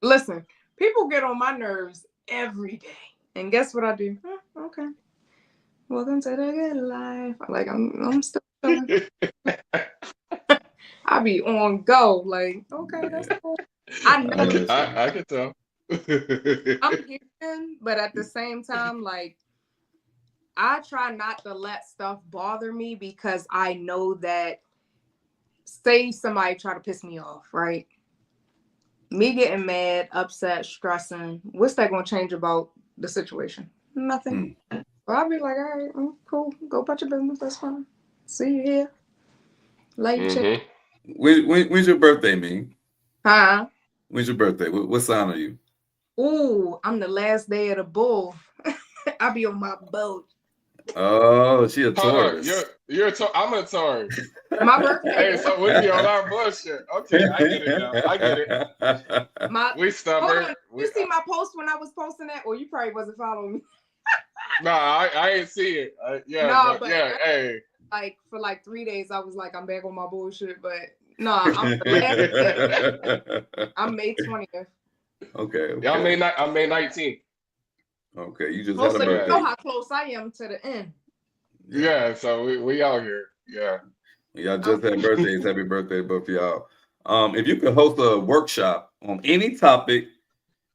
Listen, people get on my nerves every day. And guess what I do? Okay. Welcome to the good life. Like I'm still chilling. I be on go. Like, okay, that's cool. I know I can tell. I'm human, but at the same time, like I try not to let stuff bother me because I know that say somebody try to piss me off, right? Me getting mad, upset, stressing, what's that going to change about the situation? Nothing. So I'll be like, all right, cool. Go about your business. That's fine. See you here. Late check. When's your birthday, Ming? Huh? When's your birthday? What sign are you? Ooh, I'm the last day of the bull. I'll be on my boat. Oh, she a Taurus. You're I'm a Taurus. My birthday. Hey, so we be on our bullshit. Okay, I get it now. I get it. We stubborn. You see my post when I was posting that, or you probably wasn't following me. No, I ain't see it. Hey. Like for like 3 days, I was like, I'm back on my bullshit, but no, I'm the last day. I'm May 20th. Okay. Yeah, I'm May 19th. Okay, you just had a birthday. You know how close I am to the end. Yeah, so we out here. Yeah. Y'all just had birthdays. Happy birthday, both of y'all. If you could host a workshop on any topic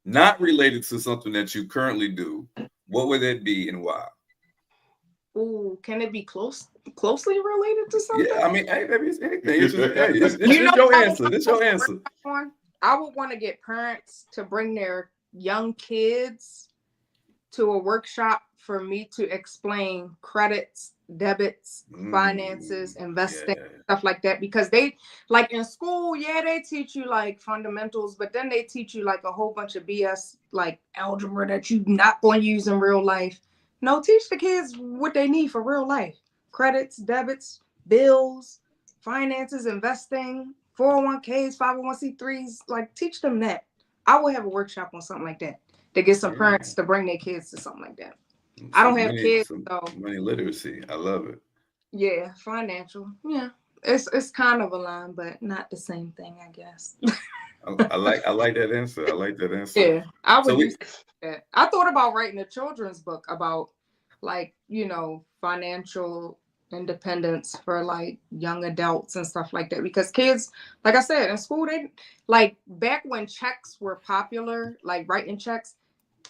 not related to something that you currently do, what would it be and why? Ooh, can it be closely related to something? Yeah, I mean, hey, maybe it's anything. It's your answer. It's your answer. I would want to get parents to bring their young kids to a workshop for me to explain credits, debits, finances, investing, stuff like that. Because they, like in school, they teach you like fundamentals, but then they teach you like a whole bunch of BS, like algebra that you're not going to use in real life. No, teach the kids what they need for real life. Credits, debits, bills, finances, investing, 401ks, 501c3s, like teach them that. I will have a workshop on something like that to get some parents to bring their kids to something like that. I don't have kids, so money literacy. I love it. Yeah, financial. Yeah, it's kind of a line, but not the same thing, I guess. I like that answer. I like that answer. Yeah, I would use that. I thought about writing a children's book about like financial independence for like young adults and stuff like that, because kids, like I said, in school, they like back when checks were popular, like writing checks,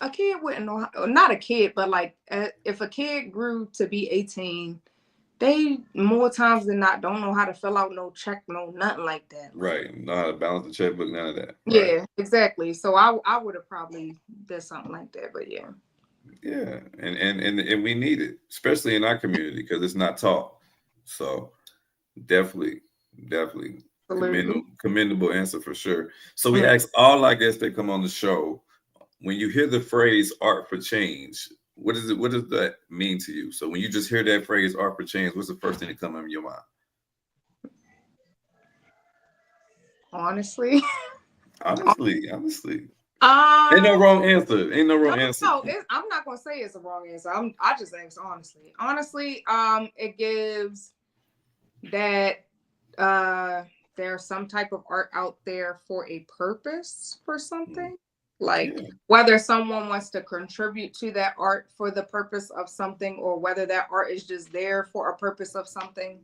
a kid wouldn't know how, not a kid, but like if a kid grew to be 18, they more times than not don't know how to fill out no check, no nothing like that. Right. Know how to balance the checkbook, none of that. Yeah, right. Exactly. So I would have probably did something like that, but yeah. Yeah, and we need it, especially in our community, because it's not taught. So definitely commendable answer for sure. So we ask all our guests that come on the show, when you hear the phrase art for change, what is it? What does that mean to you? So when you just hear that phrase "art for change," what's the first thing that comes in your mind? Honestly. Honestly. Um, Ain't no wrong answer. Ain't no no, wrong answer. no, I'm not gonna say it's a wrong answer. I just answer honestly. Honestly, it gives that there's some type of art out there for a purpose for something. Like Yeah. whether someone wants to contribute to that art for the purpose of something, or whether that art is just there for a purpose of something.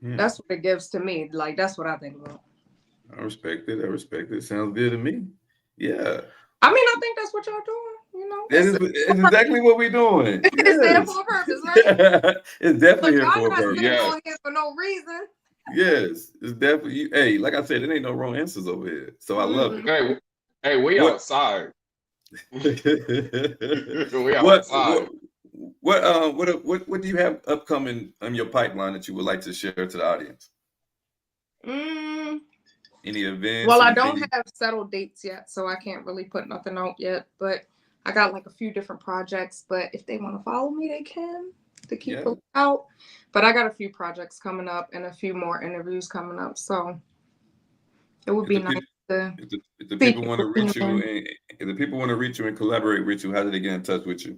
Yeah. That's what it gives to me. Like that's what I think about. I respect it. I respect it. Sounds good to me. Yeah. I mean, I think that's what y'all doing. You know, It's exactly what we're doing. it's there Yes. for a purpose, right? It's definitely Look, here y'all for a not purpose. sitting Yes. on here for no reason. Yes. It's definitely. Hey, like I said, it ain't no wrong answers over here. So I love it. Hey, we What? outside. We what? outside. What do you have upcoming on your pipeline that you would like to share to the audience? Mm, Any events? well, I Anything? don't have settled dates yet, so I can't really put nothing out yet. But I got like a few different projects. But if they want to follow me, they can to keep Yeah. it out. But I got a few projects coming up and a few more interviews coming up. So it would If be the nice people, to if the see people want to people reach you, tune in. and if the people want to reach you and collaborate with you, how do they get in touch with you?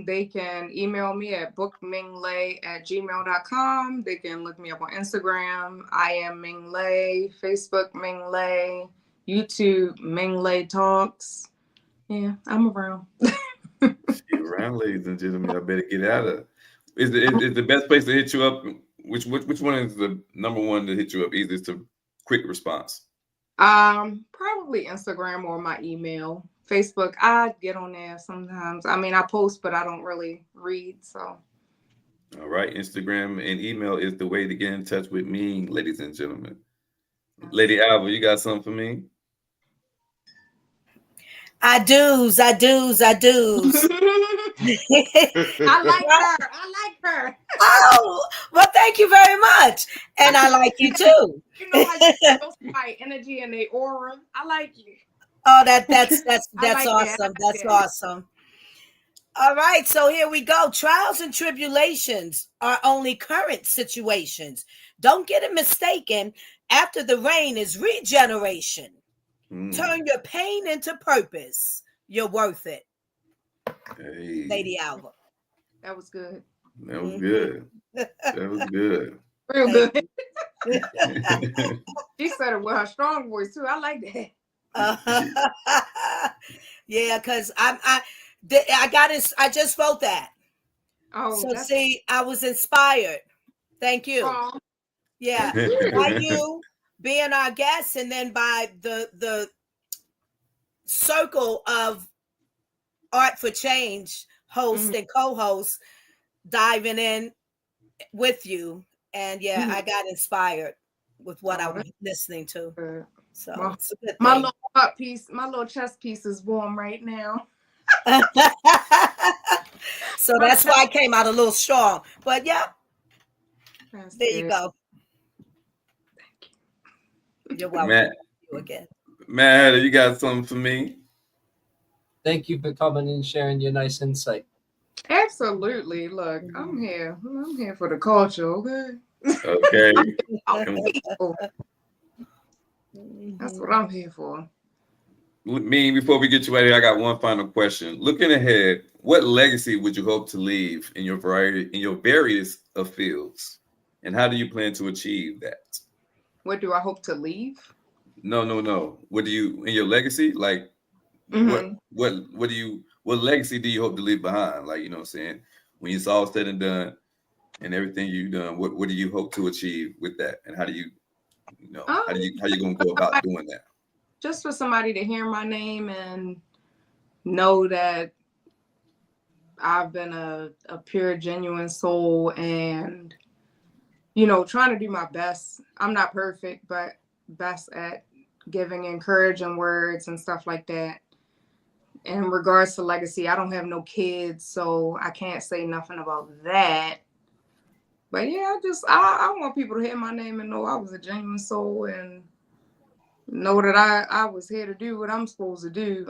They can email me at bookminglay@gmail.com. They can look me up on Instagram. I am Ming Lay. Facebook Ming Lay. YouTube Ming Lay Talks. Yeah, I'm around. See you around, ladies and gentlemen. I better get out of. Is the best place to hit you up? Which one is the number one to hit you up? Easiest to quick response. Probably Instagram or my email. Facebook, I get on there sometimes. I mean, I post, but I don't really read. So All right, Instagram and email is the way to get in touch with me, ladies and gentlemen. Lady Alva, you got something for me? I do's. I like her. I like her. Oh, well, thank you very much. And I like you too. You know how you feel my energy and the aura. I like you. Oh, that's I like that. I awesome. like That's that. awesome. All right, so here we go. Trials and tribulations are only current situations. Don't get it mistaken. After the rain is regeneration. Turn your pain into purpose. You're worth it. Hey, Lady Alva. That was good. that was good. That was good. Real Thank good. you. She said it with her strong voice too. I like that. Yeah, because I just wrote that. Oh, So that's see, I was inspired. Thank you. strong. Yeah, by you being our guest, and then by the circle of Art for Change host and co-host diving in with you, and yeah, I got inspired with what I was listening to. Good. So it's a good My thing. little heart piece, my little chest piece is warm right now. So that's why I came out a little strong. But yeah, That's there good. you go. You're welcome. Matt, You again. Matt, you got something for me? Thank you for coming and sharing your nice insight. Absolutely. Look, I'm here. I'm here for the culture, okay? Okay. People. That's what I'm here for. Me, before we get you out of here, I got one final question. Looking ahead, what legacy would you hope to leave in your various of fields, and how do you plan to achieve that? What do I hope to leave? No. What do you in your legacy? Like, what legacy do you hope to leave behind? Like, you know what I'm saying? When it's all said and done, and everything you've done, what do you hope to achieve with that, and how do you how you gonna go about doing that? Just for somebody to hear my name and know that I've been a pure, genuine soul, and trying to do my best. I'm not perfect, but best at giving encouraging words and stuff like that. In regards to legacy, I don't have no kids, so I can't say nothing about that. But yeah, I want people to hear my name and know I was a genuine soul, and know that I was here to do what I'm supposed to do.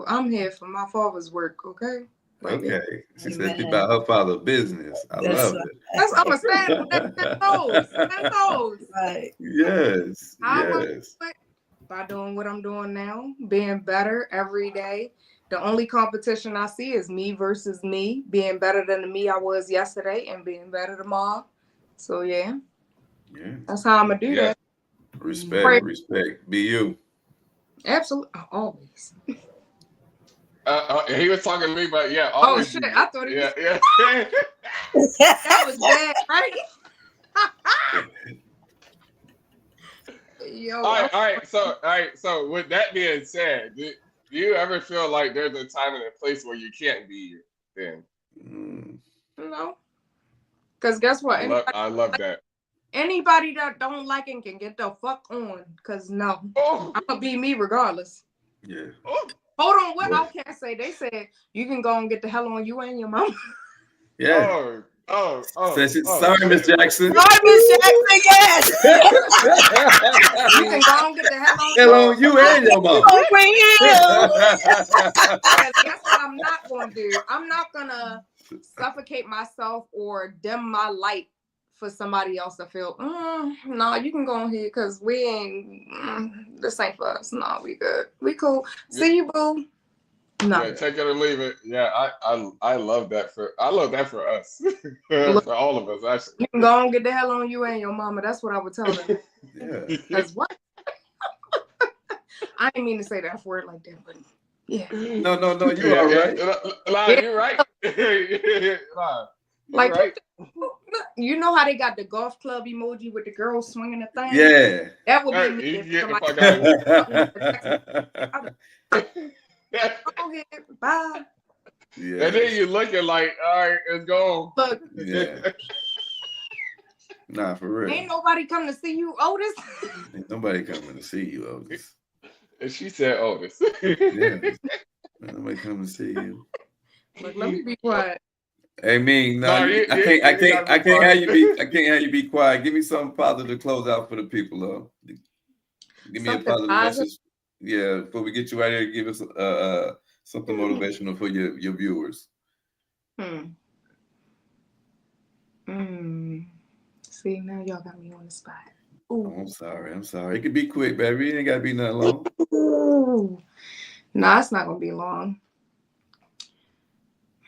I'm here for my father's work, okay? Right there. Okay. She said she Amen. about her father's business. I That's love right. it. That's I'm a stand. Ten toes. 10 toes. Right. Yes. How am I Yes. doing it? By doing what I'm doing now, being better every day. The only competition I see is me versus me, being better than the me I was yesterday and being better tomorrow. So yeah, Yeah. that's how I'm gonna do Yes. that. Respect. Pray- Respect. Be you. Absolutely, always. He was talking to me, but yeah, Oh always shit! be I you. thought he Yeah, was. yeah. That was bad, right? Yo, All right. So with that being said, do you ever feel like there's a time and a place where you can't be you? Then Mm. no, because guess what? I love that. Anybody that don't like it can get the fuck on. Cause no, Oh, I'm gonna be me regardless. Yeah. oh. Hold on, what Yeah. Outcast say? They said you can go and get the hell on you and your mom. Yeah. Sorry, Miss Shit. Jackson. Sorry, Miss Jackson, yes. You can go and get the hell on Hell you. on you and your mom. Oh, real. Because guess what I'm not gonna do? I'm not gonna suffocate myself or dim my light for somebody else to feel. No, you can go ahead because we ain't. This ain't for us. No, we good. We cool. See you, boo. No. Yeah, take it or leave it. Yeah, I love that for us. Look, For all of us, actually. you can go and get the hell on you and your mama. That's what I would tell them. Yeah. Because what? I didn't mean to say that word like that, but yeah. No, you all right. Nah, Yeah. you're right. Nah, you're Like, right. you know how they got the golf club emoji with the girl swinging the thing? Yeah. That would be Hey, me. you If can get the somebody fuck out of here. go ahead, bye. And then Yeah. you looking like, all right, it's gone. Look, Yeah. Nah, for real. ain't nobody come to see you, Otis. Ain't nobody coming to see you, Otis. And she said, Otis. Yeah. Nobody coming to see you. Look, let me be quiet. Hey, Ming, no, No, I can't have you be quiet. Give me something positive to close out for the people, though. Give me Something a positive positive? message. Yeah, before we get you out here, give us something motivational for your viewers. See, now y'all got me on the spot. Oh, I'm sorry. It could be quick, baby. It ain't gotta be nothing long. Ooh. No, it's not gonna be long.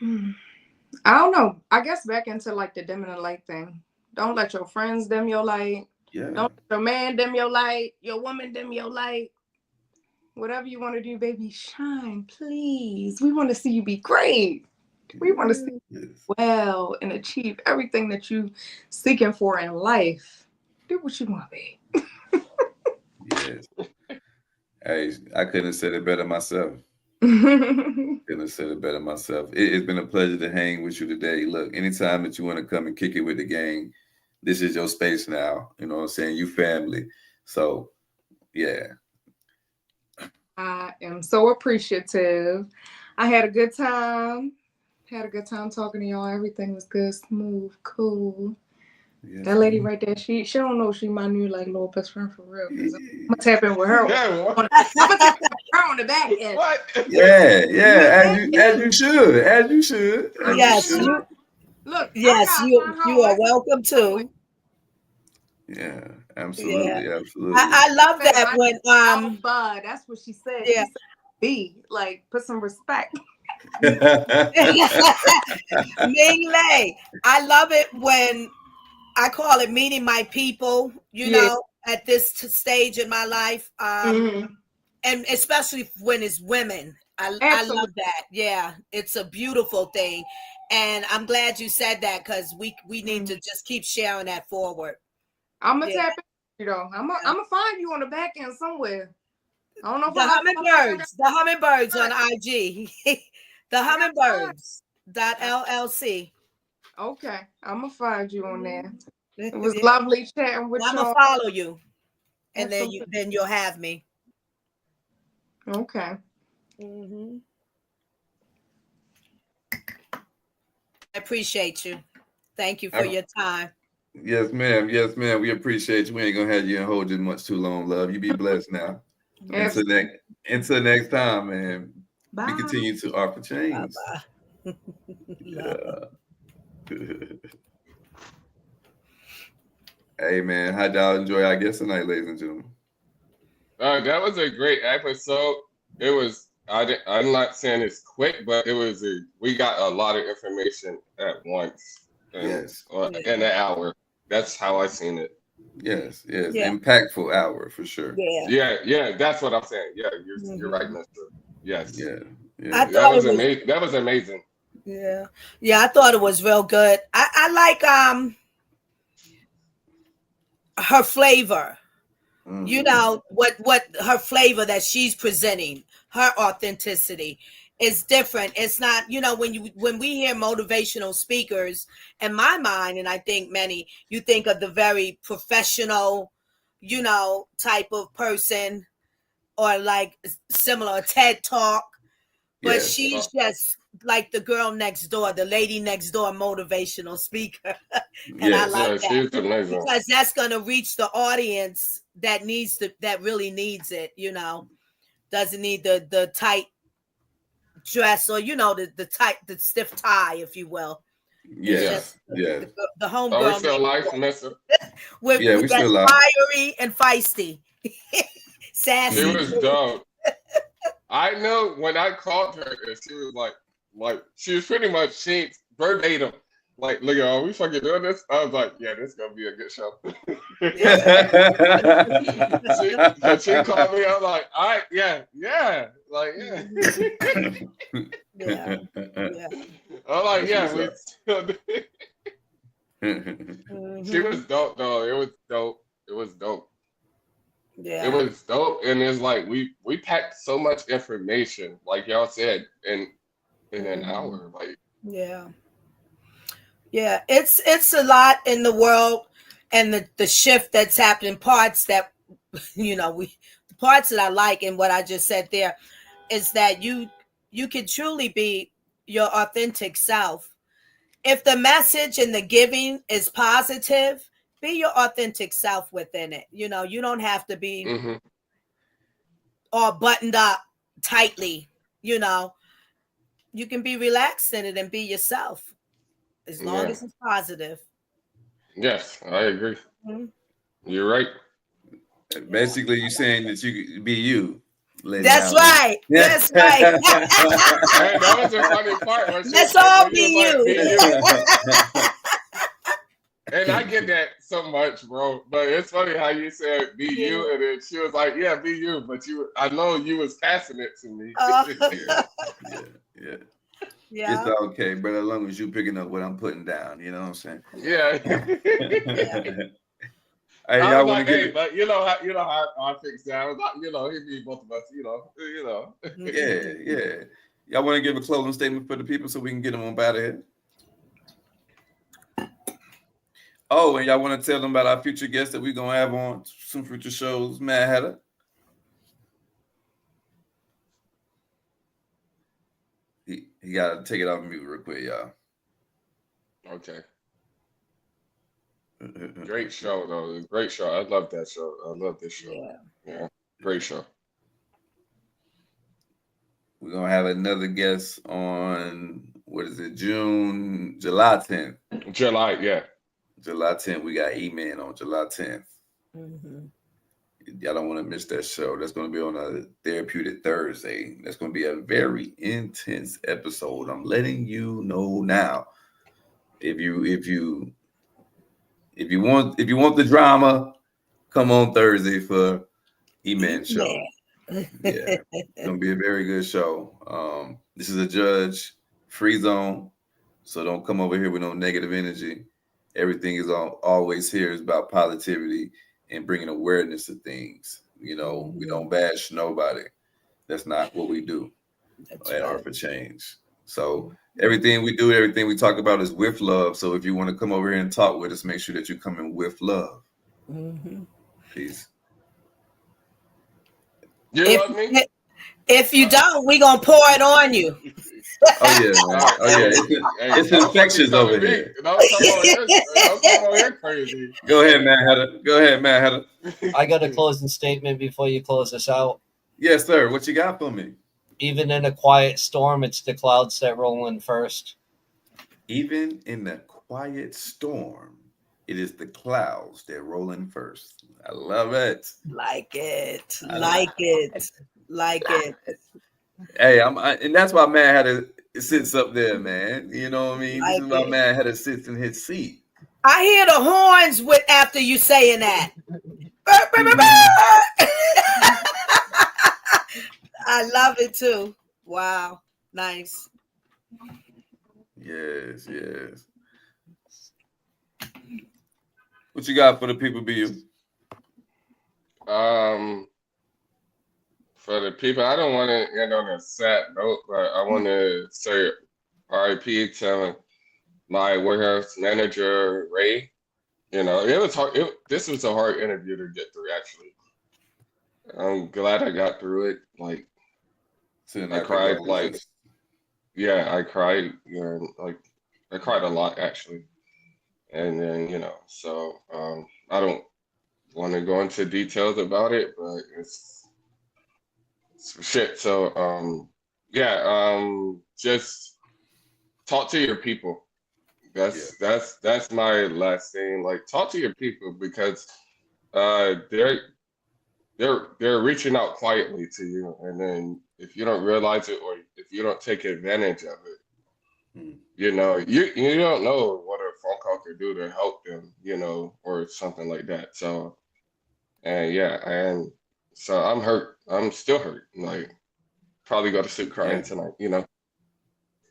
I don't know. I guess back into like the dimming the light thing. Don't let your friends dim your light. Yeah. Don't let your man dim your light. Your woman dim your light. Whatever you want to do, baby, shine, please. We want to see you be great. We want to see you well and achieve everything that you seeking for in life. Do what you want, babe. Yes. Hey, I couldn't have said it better myself. It's been a pleasure to hang with you today. Look, anytime that you want to come and kick it with the gang, this is your space now. You know what I'm saying? You family. So, yeah. I am so appreciative. I had a good time. Talking to y'all. Everything was good, smooth, cool. Yes, that lady right there, she don't know she my new like little best friend for real. Cause I'm gonna tap in with her. I'm gonna tap in with her on the back end. What? Yeah. As you should. Yes, Look. Yes, you are welcome too. Yeah, absolutely, Yeah. absolutely. I love that when bud. That's what she said. Yeah. She said, "Be like, put some respect." Ming Lei, I love it when I call it meeting my people, you know, at this stage in my life. And especially when it's women. I love that. Yeah, it's a beautiful thing. And I'm glad you said that because we need to just keep sharing that forward. I'm gonna tap in, you know. I'm gonna find you on the back end somewhere. I don't know if the hummingbirds on IG. The hummingbirds.llc. Okay, I'm gonna find you on there. It was lovely chatting with you. I'm gonna follow you, and then you'll have me. Okay. I appreciate you. Thank you for your time. Yes, ma'am. We appreciate you. We ain't gonna have you and hold you much too long, love. You be blessed now. Until next time, man. Bye. We continue to offer change. Bye-bye. Yeah. Hey man, how'd y'all enjoy our guest tonight, ladies and gentlemen? That was a great episode. It was. I'm not saying it's quick, but it was. We got a lot of information at once, Yes. in an hour. That's how I seen it. Yes. Yeah. Impactful hour for sure. Yeah. That's what I'm saying. Yeah, you're right, Mister. Yes. Yeah. I That thought was it was amazing. That was amazing. yeah. I thought it was real good. I like her flavor. You know what her flavor that she's presenting, her authenticity is different. It's not, when we hear motivational speakers, in my mind, and I think many, you think of the very professional, type of person, or like similar TED Talk. But Yes. she's just like the girl next door, the lady next door motivational speaker. And I Yes. like Yeah, she's amazing. because that's going to reach the audience that really needs it, doesn't need the tight dress, or the stiff tie, if you will. It's Yes. just the home Oh, we girl still live, Mister. with Yeah, we that still live. fiery and feisty, sassy. She was dope. I know when I called her, and she was like she was pretty much she verbatim. Like, look, are we fucking doing this? I was like, yeah, this is gonna be a good show. she called me. I was like, all right, yeah, like, yeah. Yeah. I'm like, yeah, we still do. Mhm. She was dope, though. It was dope. It was dope. Yeah. It was dope, and it's like we packed so much information, like y'all said, in an hour. Like, yeah, it's a lot in the world, and the shift that's happening. Parts that the parts that I like, and what I just said there is that you can truly be your authentic self. If the message and the giving is positive, be your authentic self within it. You don't have to be all buttoned up tightly. You can be relaxed in it and be yourself, as long as it's positive. Yes, I agree. You're right. Basically, you're saying that you could be you. That's right. That's right. Hey, that was a funny part. Let's all be you. And I get that so much, bro. But it's funny how you said "be you," and then she was like, "Yeah, be you." But I know you was passing it to me. It's okay, but as long as you picking up what I'm putting down, you know what I'm saying? Yeah. Hey, I y'all was want like, to hey, but you know how I fix that. I was like, he be both of us, Yeah. Y'all want to give a closing statement for the people so we can get them on out of here? Oh, and y'all want to tell them about our future guests that we're gonna have on some future shows, Mad Hatter? He gotta take it off mute real quick, y'all. Okay. Great show, though. Great show. I love that show. I love this show. Yeah. Great show. We're gonna have another guest on July 10th. July 10th. We got E-Man on July 10th. Y'all don't want to miss that show. That's going to be on a Therapeutic Thursday. That's going to be a very intense episode. I'm letting you know now. If you want the drama, come on Thursday for E-Man show. Yeah, it's going to be a very good show. This is a judge-free zone, so don't come over here with no negative energy. Everything is always here is about positivity and bringing awareness to things. We don't bash nobody. That's not what we do at Art for Change. So everything we do, everything we talk about is with love. So if you want to come over here and talk with us, make sure that you come in with love. Peace. You love me? If you don't, we're going to pour it on you. Oh, yeah. It's infectious over here. Don't come over here crazy. Go ahead, Matt Hatter. I got a closing statement before you close us out. Yes, sir. What you got for me? Even in a quiet storm, it's the clouds that roll in first. Even in the quiet storm, it is the clouds that roll in first. I love it. Like it. I, Like it. Like it. hey, and that's why man had to sit up there, man. You know what I mean? This Like is why it. man had to sit in his seat. I hear the horns with after you saying that. I love it too. Wow. Nice. Yes, yes. What you got for the people, BU? For the people, I don't want to end on a sad note, but I want to say RIP to my warehouse manager, Ray. You know, it was hard. This was a hard interview to get through, actually. I'm glad I got through it. Like, I cried, like, yeah, I cried, you know, like, I cried a lot, actually. And then, you know, so I don't want to go into details about it, but it's shit. So, yeah, just talk to your people. That's my last thing. Like, talk to your people because they're reaching out quietly to you, and then if you don't realize it or if you don't take advantage of it, you know, you don't know what a phone call could do to help them, you know, or something like that. So, and yeah, and so I'm hurt. I'm still hurt. Like, probably go to sleep crying tonight, you know.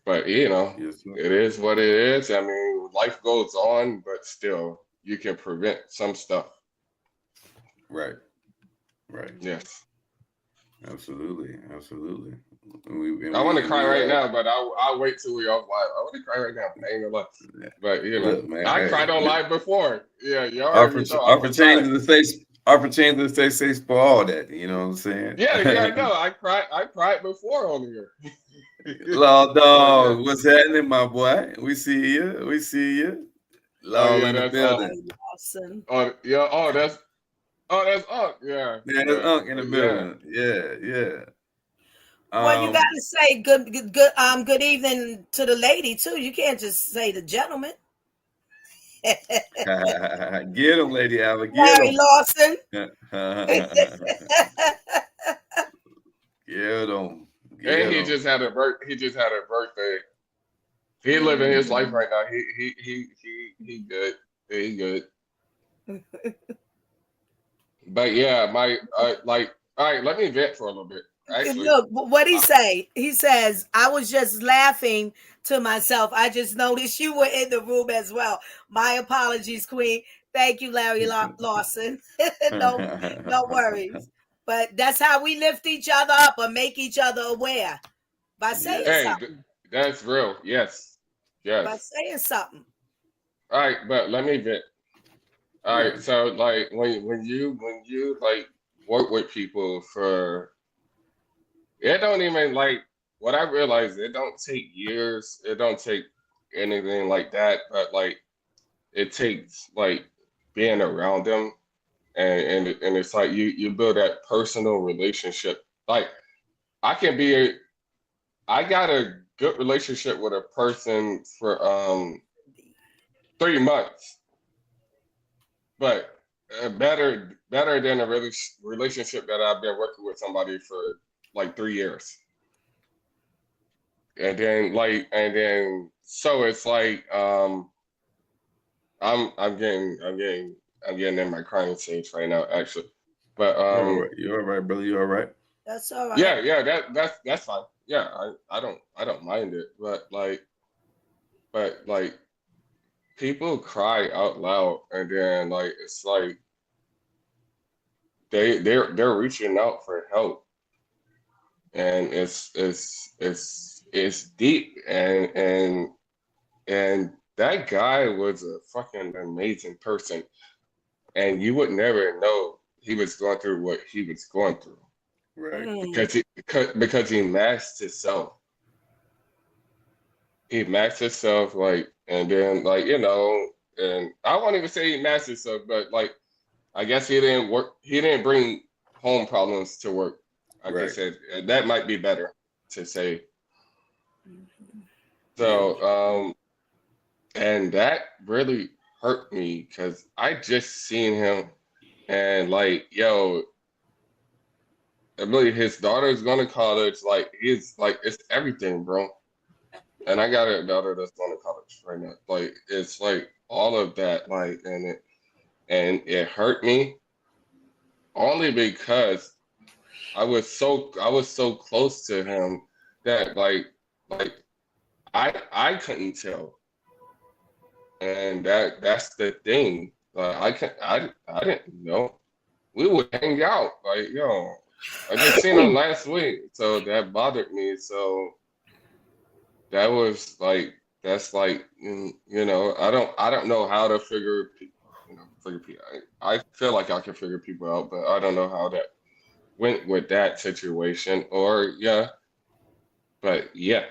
But you know, it is what it is. I mean, life goes on, but still, you can prevent some stuff. Right. Right. Yes. Absolutely. Absolutely. I want to cry right now, but I'll wait till we off live. I want to cry right now. I ain't gonna lie. But you know, man, I cried on live before. Yeah, y'all already know. Offer changes the safe for all that. You know what I'm saying? Yeah, no, I cried before on here. Law dog, what's happening, my boy? We see you. We see you. Law in the building. Awesome. Oh yeah. That's Unc. Yeah. Yeah, that's Unc in the building. Yeah. Well, you gotta say good evening to the lady too. You can't just say the gentleman. Get him, Lady Alva. Get Larry him. Lawson. Get him. And he just had a birthday. He living his life right now. He good. He good. But yeah, like, all right, let me vent for a little bit. Actually, look what he say. He says, "I was just laughing to myself. I just noticed you were in the room as well. My apologies, Queen. Thank you, Larry Lawson. No worries. But that's how we lift each other up or make each other aware by saying something. That's real. Yes. By saying something. All right, but let me vent. All right, so like when you like work with people for, it don't even like what I realized. It don't take years. It don't take anything like that. But like it takes like being around them, and it's like you build that personal relationship. Like I got a good relationship with a person for 3 months, but better than a relationship that I've been working with somebody for like 3 years. And then so it's like I'm getting in my crying stage right now, actually. But you're all right, brother. You all right? That's all right. Yeah, that's fine. Yeah, I don't mind it, but like people cry out loud, and then like it's like they're reaching out for help, and it's deep, and that guy was a fucking amazing person, and you would never know he was going through what he was going through, right? Because he masked himself. He masked himself, like, and then like you know, and I won't even say he masked himself, but like I guess he didn't bring home problems to work. Like I said, that might be better. to say. So, and that really hurt me because I just seen him and like, yo, I believe his daughter's going to college. Like, he's like, it's everything, bro. And I got a daughter that's going to college right now. Like, it's like all of that, like, and it hurt me only because I was so close to him that like I couldn't tell. And that's the thing. Like I didn't know. We would hang out. Like, yo, I just seen him last week. So that bothered me. So that was like that's like you know, I don't know how to figure people. I feel like I can figure people out, but I don't know how that went with that situation. Or yeah, but yeah.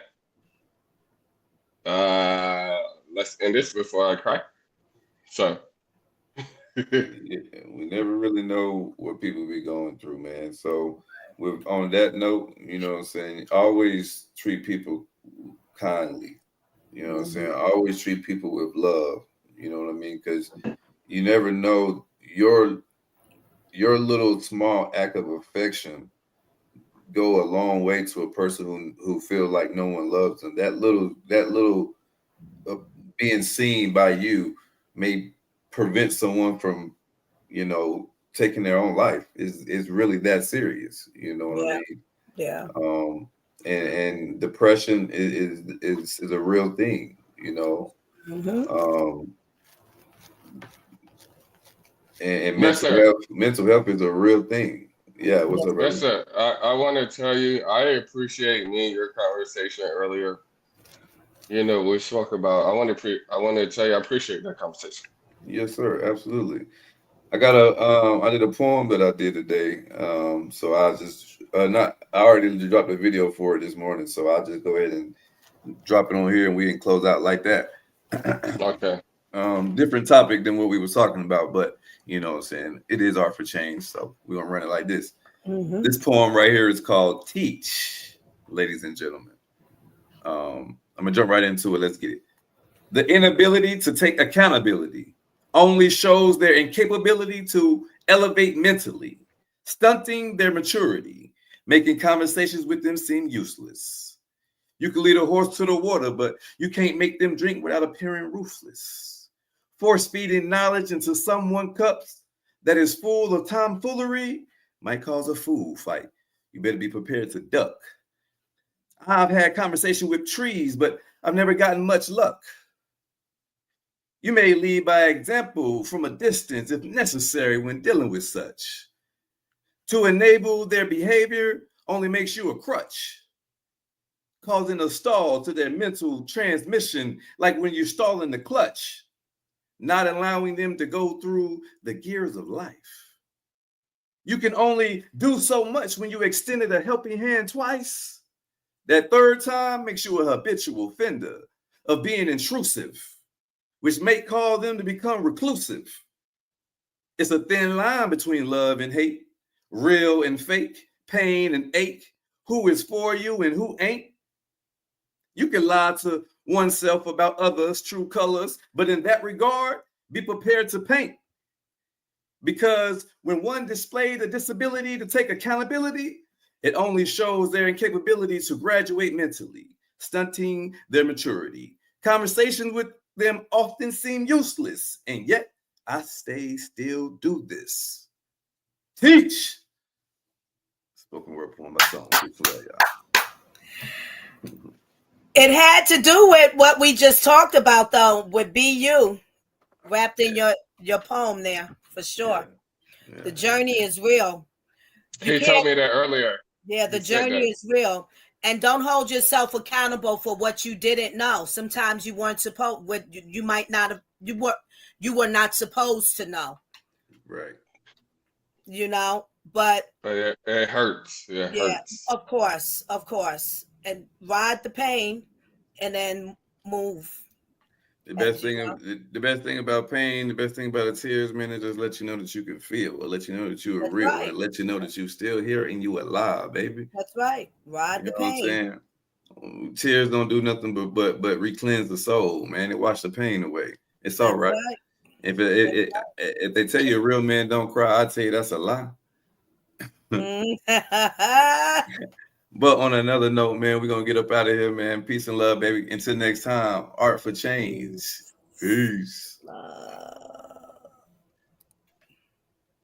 Let's end this before I cry. So Yeah, we never really know what people be going through, man. So with on that note, you know what I'm saying, always treat people kindly. You know what I'm saying? Always treat people with love. You know what I mean? Because you never know your little small act of affection go a long way to a person who feel like no one loves them. That little uh, being seen by you may prevent someone from, you know, taking their own life. Is really that serious. You know what I Yeah. mean? Yeah. And depression is a real thing. You know, Mm-hmm. um, and yes, sir. mental health is a real thing. Yeah, what's Yes. up, Yes, brother? sir. I want to tell you, I appreciate me and your conversation earlier. You know, we spoke about. I want to tell you, I appreciate that conversation. Yes, sir. Absolutely. I did a poem that I did today. So I just not I already dropped a video for it this morning, so I'll just go ahead and drop it on here and we can close out like that. Okay. Different topic than what we was talking about, but you know what I'm saying, it is art for change, so we're gonna run it like this. Mm-hmm. This poem right here is called Teach, ladies and gentlemen. I'm gonna jump right into it. Let's get it. The inability to take accountability only shows their incapability to elevate mentally, stunting their maturity, making conversations with them seem useless. You can lead a horse to the water, but you can't make them drink without appearing ruthless. Force feeding knowledge into someone's cups that is full of tomfoolery might cause a fool fight. You better be prepared to duck. I've had conversation with trees, but I've never gotten much luck. You may lead by example from a distance if necessary when dealing with such. To enable their behavior only makes you a crutch, causing a stall to their mental transmission, like when you're stalling the clutch, not allowing them to go through the gears of life. You can only do so much when you extended a helping hand twice. That third time makes you a habitual offender of being intrusive, which may cause them to become reclusive. It's a thin line between love and hate, real and fake, pain and ache, who is for you and who ain't. You can lie to oneself about others' true colors, but in that regard, be prepared to paint. Because when one displays a disability to take accountability, it only shows their incapability to graduate mentally, stunting their maturity. Conversations with them often seem useless, and yet I still do this. Teach. Spoken word poem by song. It had to do with what we just talked about, though, with "Be You" wrapped in your poem there for sure. Yeah. The journey is real. You He told can't. me that earlier. Yeah, the He said journey that. is real, and don't hold yourself accountable for what you didn't know. Sometimes you weren't supposed. What you might not have. You were not supposed to know. Right. You know, but But it hurts. It yeah, hurts. of course, and ride the pain, and then move. The best thing about pain, the best thing about the tears, man, is just let you know that you can feel, or let you know that you are That's real, right. and let you know that you still here and you alive, baby. That's right. You Ride know the what I'm pain. saying? Tears don't do nothing but re-cleanse the soul, man. It wash the pain away. It's all That's right. right. If they tell you a real man don't cry, I tell you that's a lie. Mm. But on another note, man, we're gonna get up out of here, man. Peace and love, baby. Until next time, art for change. Peace.